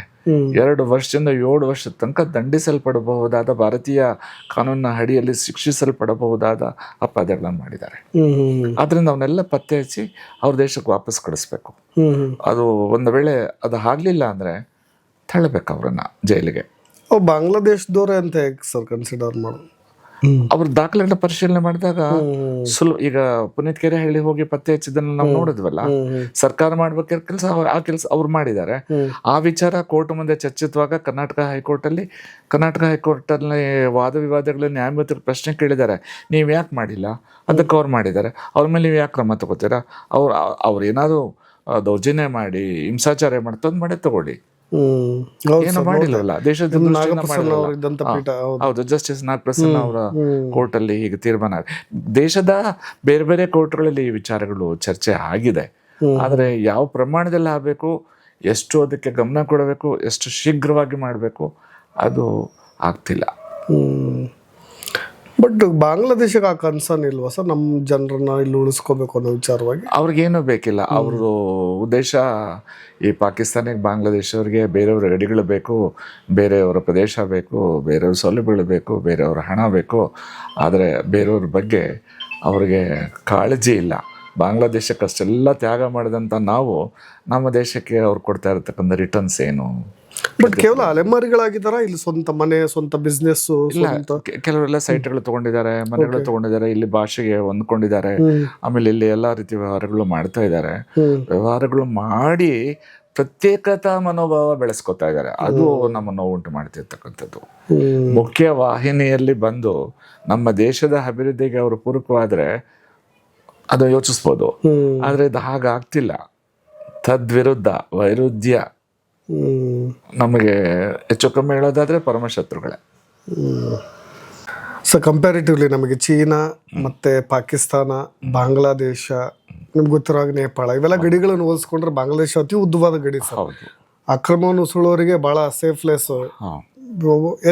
2 ವರ್ಷದಿಂದ 7 ವರ್ಷದ ತನಕ ದಂಡಿಸಲ್ಪಡಬಹುದಾದ, ಭಾರತೀಯ ಕಾನೂನಿನ ಅಡಿಯಲ್ಲಿ ಶಿಕ್ಷಿಸಲ್ಪಡಬಹುದಾದ ಅಪರಾಧಗಳನ್ನು ಮಾಡಿದ್ದಾರೆ. ಆದ್ರಿಂದ ಅವನ್ನೆಲ್ಲ ಪತ್ತೆ ಹಚ್ಚಿ ಅವ್ರ ದೇಶಕ್ಕೆ ವಾಪಸ್ ಕಳಿಸ್ಬೇಕು. ಅದು ಒಂದು ವೇಳೆ ಅದು ಆಗ್ಲಿಲ್ಲ ಅಂದ್ರೆ ತಳ್ಳಬೇಕು ಅವ್ರನ್ನ ಜೈಲಿಗೆ. ಬಾಂಗ್ಲಾದೇಶದವ್ರೆ ಅಂತ ಹೇಗೆ ಸರ್ ಕನ್ಸಿಡರ್ ಮಾಡೋದು? ಅವ್ರ ದಾಖಲೆಗಳನ್ನ ಪರಿಶೀಲನೆ ಮಾಡಿದಾಗ ಈಗ ಪುನೀತ್ ಕೆರೆಹಳ್ಳಿ ಹೋಗಿ ಪತ್ತೆ ಹಚ್ಚಿದ್ದನ್ನ ನಾವು ನೋಡಿದ್ವಲ್ಲ, ಸರ್ಕಾರ ಮಾಡ್ಬೇಕಾದ ಕೆಲಸ ಆ ಕೆಲಸ ಅವ್ರು ಮಾಡಿದ್ದಾರೆ. ಆ ವಿಚಾರ ಕೋರ್ಟ್ ಮುಂದೆ ಚರ್ಚಿಸುವಾಗ ಕರ್ನಾಟಕ ಹೈಕೋರ್ಟ್ ಅಲ್ಲಿ ವಾದ ವಿವಾದಗಳಲ್ಲಿ ನ್ಯಾಯಮೂರ್ತಿಗಳು ಪ್ರಶ್ನೆ ಕೇಳಿದ್ದಾರೆ, ನೀವ್ ಯಾಕೆ ಮಾಡಿಲ್ಲ? ಅದಕ್ಕೆ ಅವ್ರು ಮಾಡಿದ್ದಾರೆ, ಅವ್ರ ಮೇಲೆ ನೀವು ಯಾಕೆ ಕ್ರಮ ತಗೋತೀರಾ? ಅವ್ರು ಏನಾದ್ರು ದೌರ್ಜನ್ಯ ಮಾಡಿ ಹಿಂಸಾಚಾರ ಮಾಡ್ತಂದ್ ಮಾಡಿ ತಗೊಳ್ಳಿ, ಏನು ಮಾಡಿಲ್ಲವಲ್ಲ. ದೇಶದ ಹೌದು, ಜಸ್ಟಿಸ್ ನಾಗಪ್ರಸನ್ನ ಅವರ ಕೋರ್ಟ್ ಅಲ್ಲಿ ಹೀಗೆ ತೀರ್ಮಾನ. ದೇಶದ ಬೇರೆ ಬೇರೆ ಕೋರ್ಟ್ಗಳಲ್ಲಿ ಈ ವಿಚಾರಗಳು ಚರ್ಚೆ ಆಗಿದೆ. ಆದ್ರೆ ಯಾವ ಪ್ರಮಾಣದಲ್ಲಿ ಆಗಬೇಕು, ಎಷ್ಟು ಅದಕ್ಕೆ ಗಮನ ಕೊಡಬೇಕು, ಎಷ್ಟು ಶೀಘ್ರವಾಗಿ ಮಾಡಬೇಕು, ಅದು ಆಗ್ತಿಲ್ಲ. ಬಟ್ ಬಾಂಗ್ಲಾದೇಶಕ್ಕೆ ಆ ಕನ್ಸರ್ನ್ ಇಲ್ವಾ ಸರ್, ನಮ್ಮ ಜನರನ್ನ ಇಲ್ಲಿ ಉಳಿಸ್ಕೋಬೇಕು ಅನ್ನೋ ವಿಚಾರವಾಗಿ? ಅವ್ರಿಗೇನು ಬೇಕಿಲ್ಲ. ಅವ್ರದ್ದು ಉದ್ದೇಶ ಈ ಪಾಕಿಸ್ತಾನಿಗೆ ಬಾಂಗ್ಲಾದೇಶವ್ರಿಗೆ ಬೇರೆಯವ್ರ ಗಡಿಗಳು ಬೇಕು, ಬೇರೆಯವರ ಪ್ರದೇಶ ಬೇಕು, ಬೇರೆಯವ್ರ ಸೌಲಭ್ಯಗಳು ಬೇಕು, ಬೇರೆಯವ್ರ ಹಣ ಬೇಕು. ಆದರೆ ಬೇರೆಯವ್ರ ಬಗ್ಗೆ ಅವ್ರಿಗೆ ಕಾಳಜಿ ಇಲ್ಲ. ಬಾಂಗ್ಲಾದೇಶಕ್ಕೆ ಅಷ್ಟೆಲ್ಲ ತ್ಯಾಗ ಮಾಡಿದಂಥ ನಾವು ನಮ್ಮ ದೇಶಕ್ಕೆ ಅವ್ರು ಕೊಡ್ತಾ ಇರತಕ್ಕಂಥ ರಿಟರ್ನ್ಸ್ ಏನು? ಬಟ್ ಕೇವಲ ಅಲೆಮಾರಿಗಳಾಗಿದ್ದಾರ, ಇಲ್ಲಿ ಸ್ವಂತ ಮನೆ, ಸ್ವಂತ ಬಿಸ್ನೆಸ್? ಕೆಲವರೆಲ್ಲ ಸೈಟ್ಗಳು ತಗೊಂಡಿದ್ದಾರೆ, ಮನೆಗಳು ತಗೊಂಡಿದ್ದಾರೆ, ಇಲ್ಲಿ ಭಾಷೆಗೆ ಹೊಂದ್ಕೊಂಡಿದ್ದಾರೆ, ಆಮೇಲೆ ಇಲ್ಲಿ ಎಲ್ಲಾ ರೀತಿ ವ್ಯವಹಾರಗಳು ಮಾಡ್ತಾ ಇದ್ದಾರೆ. ವ್ಯವಹಾರಗಳು ಮಾಡಿ ಪ್ರತ್ಯೇಕತಾ ಮನೋಭಾವ ಬೆಳೆಸ್ಕೊತಾ ಇದ್ದಾರೆ. ಅದು ನಮ್ಮ ನೋವು ಉಂಟು ಮಾಡ್ತಿರ್ತಕ್ಕಂಥದ್ದು. ಮುಖ್ಯ ವಾಹಿನಿಯಲ್ಲಿ ಬಂದು ನಮ್ಮ ದೇಶದ ಅಭಿವೃದ್ಧಿಗೆ ಅವರು ಪೂರಕವಾದ್ರೆ ಅದು ಯೋಚಿಸ್ಬೋದು. ಆದ್ರೆ ಇದು ಹಾಗಾಗ್ತಿಲ್ಲ. ತದ್ವಿರುದ್ಧ ವೈರುಧ್ಯ. ನಮಗೆ ಹೆಚ್ಚು ಕಮ್ಮಿ ಹೇಳೋದಾದ್ರೆ ಪರಮಶತ್ರುಗಳೇ. ಸೊ ಕಂಪ್ಯಾರಿಟಿವ್ಲಿ ನಮಗೆ ಚೀನಾ ಮತ್ತೆ ಪಾಕಿಸ್ತಾನ, ಬಾಂಗ್ಲಾದೇಶ, ನಿಮ್ಗೆ ಗೊತ್ತಿರೋ ಹಾಗೆ ನೇಪಾಳ, ಇವೆಲ್ಲ ಗಡಿಗಳನ್ನು ಹೋಲಿಸ್ಕೊಂಡ್ರೆ ಬಾಂಗ್ಲಾದೇಶ ಅತಿ ಉದ್ದವಾದ ಗಡಿ ಸರ್. ಅಕ್ರಮವನ್ನು ಸುಳುವರಿಗೆ ಬಹಳ ಸೇಫ್ಲೆಸ್,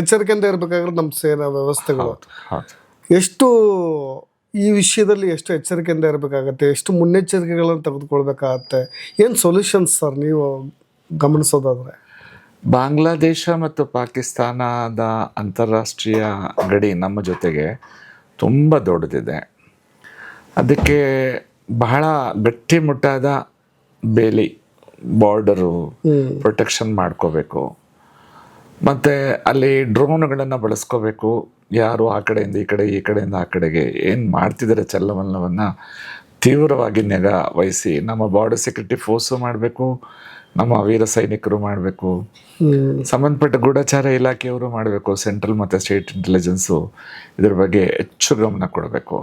ಎಚ್ಚರಿಕೆಯಿಂದ ಇರ್ಬೇಕಾಗಿರೋದು ನಮ್ಮ ಸೇನಾ ವ್ಯವಸ್ಥೆಗಳು. ಎಷ್ಟು ಈ ವಿಷಯದಲ್ಲಿ ಎಷ್ಟು ಎಚ್ಚರಿಕೆಯಿಂದ ಇರಬೇಕಾಗತ್ತೆ, ಎಷ್ಟು ಮುನ್ನೆಚ್ಚರಿಕೆಗಳನ್ನು ತೆಗೆದುಕೊಳ್ಬೇಕಾಗತ್ತೆ, ಏನು ಸೊಲ್ಯೂಷನ್ಸ್ ಸರ್ ನೀವು ಗಮನಿಸೋದಾದ್ರೆ? ಬಾಂಗ್ಲಾದೇಶ ಮತ್ತು ಪಾಕಿಸ್ತಾನದ ಅಂತಾರಾಷ್ಟ್ರೀಯ ಗಡಿ ನಮ್ಮ ಜೊತೆಗೆ ತುಂಬ ದೊಡ್ಡದಿದೆ. ಅದಕ್ಕೆ ಬಹಳ ಗಟ್ಟಿಮುಟ್ಟಾದ ಬೇಲಿ, ಬಾರ್ಡರು ಪ್ರೊಟೆಕ್ಷನ್ ಮಾಡ್ಕೋಬೇಕು. ಮತ್ತು ಅಲ್ಲಿ ಡ್ರೋನ್ಗಳನ್ನು ಬಳಸ್ಕೋಬೇಕು. ಯಾರು ಆ ಕಡೆಯಿಂದ ಈ ಕಡೆ, ಈ ಕಡೆಯಿಂದ ಆ ಕಡೆಗೆ ಏನು ಮಾಡ್ತಿದ್ದಾರೆ ಚಲನವಲನವನ್ನು ತೀವ್ರವಾಗಿ ನಿಗಾ ವಹಿಸಿ ನಮ್ಮ ಬಾರ್ಡರ್ ಸೆಕ್ಯೂರಿಟಿ ಫೋರ್ಸು ಮಾಡಬೇಕು, ನಮ್ಮ ವೀರ ಸೈನಿಕರು ಮಾಡಬೇಕು, ಸಂಬಂಧಪಟ್ಟ ಗೂಢಚಾರ ಇಲಾಖೆಯವರು ಮಾಡಬೇಕು, ಸೆಂಟ್ರಲ್ ಮತ್ತು ಸ್ಟೇಟ್ ಇಂಟೆಲಿಜೆನ್ಸು ಇದ್ರ ಬಗ್ಗೆ ಹೆಚ್ಚು ಗಮನ ಕೊಡಬೇಕು.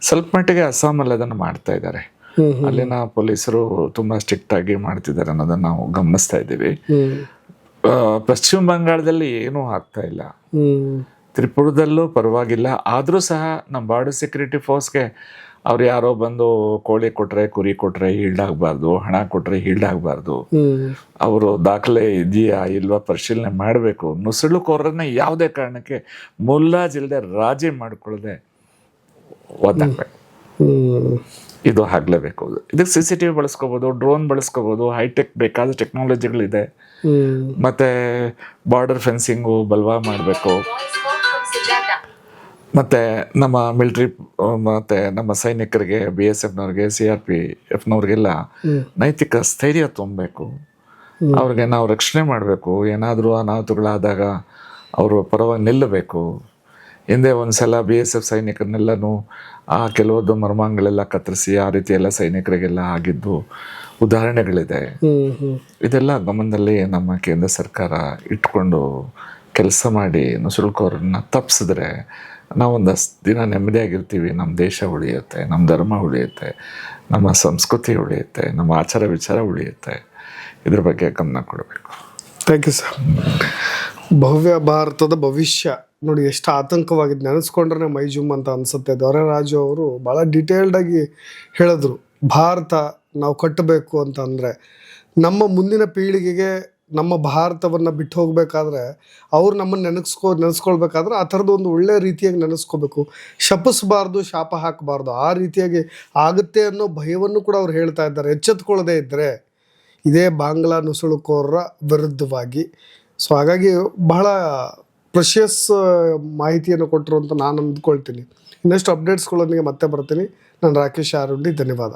ಸ್ವಲ್ಪ ಮಟ್ಟಿಗೆ ಅಸ್ಸಾಮಲ್ಲಿ ಅದನ್ನು ಮಾಡ್ತಾ ಇದ್ದಾರೆ. ಅಲ್ಲಿನ ಪೊಲೀಸರು ತುಂಬ ಸ್ಟ್ರಿಕ್ಟ್ ಆಗಿ ಮಾಡ್ತಿದ್ದಾರೆ ಅನ್ನೋದನ್ನು ನಾವು ಗಮನಿಸ್ತಾ ಇದ್ದೀವಿ. ಪಶ್ಚಿಮ ಬಂಗಾಳದಲ್ಲಿ ಏನೂ ಆಗ್ತಾ ಇಲ್ಲ, ತ್ರಿಪುರದಲ್ಲೂ ಪರವಾಗಿಲ್ಲ. ಆದರೂ ಸಹ ನಮ್ಮ ಬಾರ್ಡರ್ ಸೆಕ್ಯೂರಿಟಿ ಫೋರ್ಸ್ಗೆ ಅವ್ರು ಯಾರೋ ಬಂದು ಕೋಳಿ ಕೊಟ್ರೆ, ಕುರಿ ಕೊಟ್ರೆ ಈಲ್ಡ್ ಆಗಬಾರ್ದು, ಹಣ ಕೊಟ್ರೆ ಈಲ್ಡ್ ಆಗಬಾರ್ದು. ಅವರು ದಾಖಲೆ ಇದೆಯಾ ಇಲ್ವಾ ಪರಿಶೀಲನೆ ಮಾಡಬೇಕು. ನುಸುಳುಕೋರನ್ನ ಯಾವುದೇ ಕಾರಣಕ್ಕೆ ಮುಲ್ಲಾಜಿಲ್ಲದೆ ರಾಜಿ ಮಾಡಿಕೊಳ್ಳದೆ ಒದ್ದಾಗಬೇಕು. ಇದು ಆಗ್ಲೇಬೇಕು. ಇದಕ್ಕೆ CCTV ಬಳಸ್ಕೋಬೋದು, ಡ್ರೋನ್ ಬಳಸ್ಕೋಬೋದು, ಹೈಟೆಕ್ ಬೇಕಾದ ಟೆಕ್ನಾಲಜಿಗಳಿದೆ. ಮತ್ತೆ ಬಾರ್ಡರ್ ಫೆನ್ಸಿಂಗು ಬಲವಾ ಮಾಡಬೇಕು. ಮತ್ತು ನಮ್ಮ ಮಿಲಿಟ್ರಿ ಮತ್ತು ನಮ್ಮ ಸೈನಿಕರಿಗೆ, BSFನವ್ರಿಗೆ, CRPFನವ್ರಿಗೆಲ್ಲ ನೈತಿಕ ಸ್ಥೈರ್ಯ ತುಂಬಬೇಕು. ಅವ್ರಿಗೆ ನಾವು ರಕ್ಷಣೆ ಮಾಡಬೇಕು. ಏನಾದರೂ ಅನಾಹುತಗಳಾದಾಗ ಅವರು ಪರವಾಗಿ ನಿಲ್ಲಬೇಕು. ಹಿಂದೆ ಒಂದು ಸಲ BSF ಸೈನಿಕರನ್ನೆಲ್ಲನೂ ಕೆಲವೊಂದು ಮರ್ಮಾಂಗಳೆಲ್ಲ ಕತ್ತರಿಸಿ ಆ ರೀತಿ ಎಲ್ಲ ಸೈನಿಕರಿಗೆಲ್ಲ ಆಗಿದ್ದು ಉದಾಹರಣೆಗಳಿದೆ. ಇದೆಲ್ಲ ಗಮನದಲ್ಲಿ ನಮ್ಮ ಕೇಂದ್ರ ಸರ್ಕಾರ ಇಟ್ಕೊಂಡು ಕೆಲಸ ಮಾಡಿ ನುಸುಳುಕೋರನ್ನ ತಪ್ಪಿಸಿದ್ರೆ ನಾವೊಂದಷ್ಟು ದಿನ ನೆಮ್ಮದಿಯಾಗಿರ್ತೀವಿ. ನಮ್ಮ ದೇಶ ಉಳಿಯುತ್ತೆ, ನಮ್ಮ ಧರ್ಮ ಉಳಿಯುತ್ತೆ, ನಮ್ಮ ಸಂಸ್ಕೃತಿ ಉಳಿಯುತ್ತೆ, ನಮ್ಮ ಆಚಾರ ವಿಚಾರ ಉಳಿಯುತ್ತೆ. ಇದ್ರ ಬಗ್ಗೆ ಗಮನ ಕೊಡಬೇಕು. Thank you sir. ಭವ್ಯ ಭಾರತದ ಭವಿಷ್ಯ ನೋಡಿ ಎಷ್ಟು ಆತಂಕವಾಗಿದ್ದು ನೆನೆಸ್ಕೊಂಡ್ರೆ ಮೈ ಜುಮ್ ಅಂತ ಅನ್ಸುತ್ತೆ. ದೊರೆರಾಜು ಅವರು ಭಾಳ ಡೀಟೇಲ್ಡಾಗಿ ಹೇಳಿದ್ರು, ಭಾರತ ನಾವು ಕಟ್ಟಬೇಕು ಅಂತ ಅಂದರೆ ನಮ್ಮ ಮುಂದಿನ ಪೀಳಿಗೆಗೆ ನಮ್ಮ ಭಾರತವನ್ನು ಬಿಟ್ಟು ಹೋಗಬೇಕಾದ್ರೆ ಅವ್ರು ನಮ್ಮನ್ನು ನೆನೆಸ್ಕೊಳ್ಬೇಕಾದ್ರೆ ಆ ಥರದ್ದು ಒಂದು ಒಳ್ಳೆಯ ರೀತಿಯಾಗಿ ನೆನೆಸ್ಕೋಬೇಕು, ಶಪಿಸಬಾರ್ದು, ಶಾಪ ಹಾಕಬಾರ್ದು. ಆ ರೀತಿಯಾಗಿ ಆಗುತ್ತೆ ಅನ್ನೋ ಭಯವನ್ನು ಕೂಡ ಅವ್ರು ಹೇಳ್ತಾ ಇದ್ದಾರೆ. ಎಚ್ಚೆತ್ಕೊಳ್ಳದೇ ಇದ್ದರೆ ಇದೇ ಬಾಂಗ್ಲಾ ನುಸುಳುಕೋರರ ವಿರುದ್ಧವಾಗಿ. ಸೊ ಹಾಗಾಗಿ ಬಹಳ ಪ್ರೆಷಿಯಸ್ ಮಾಹಿತಿಯನ್ನು ಕೊಟ್ಟರು ಅಂತ ನಾನು ಅಂದ್ಕೊಳ್ತೀನಿ. ಇನ್ನಷ್ಟು ಅಪ್ಡೇಟ್ಸ್ಗಳೊಂದಿಗೆ ಮತ್ತೆ ಬರ್ತೀನಿ. ನಾನು ರಾಕೇಶ್ ಆರುಂಡಿ, ಧನ್ಯವಾದ.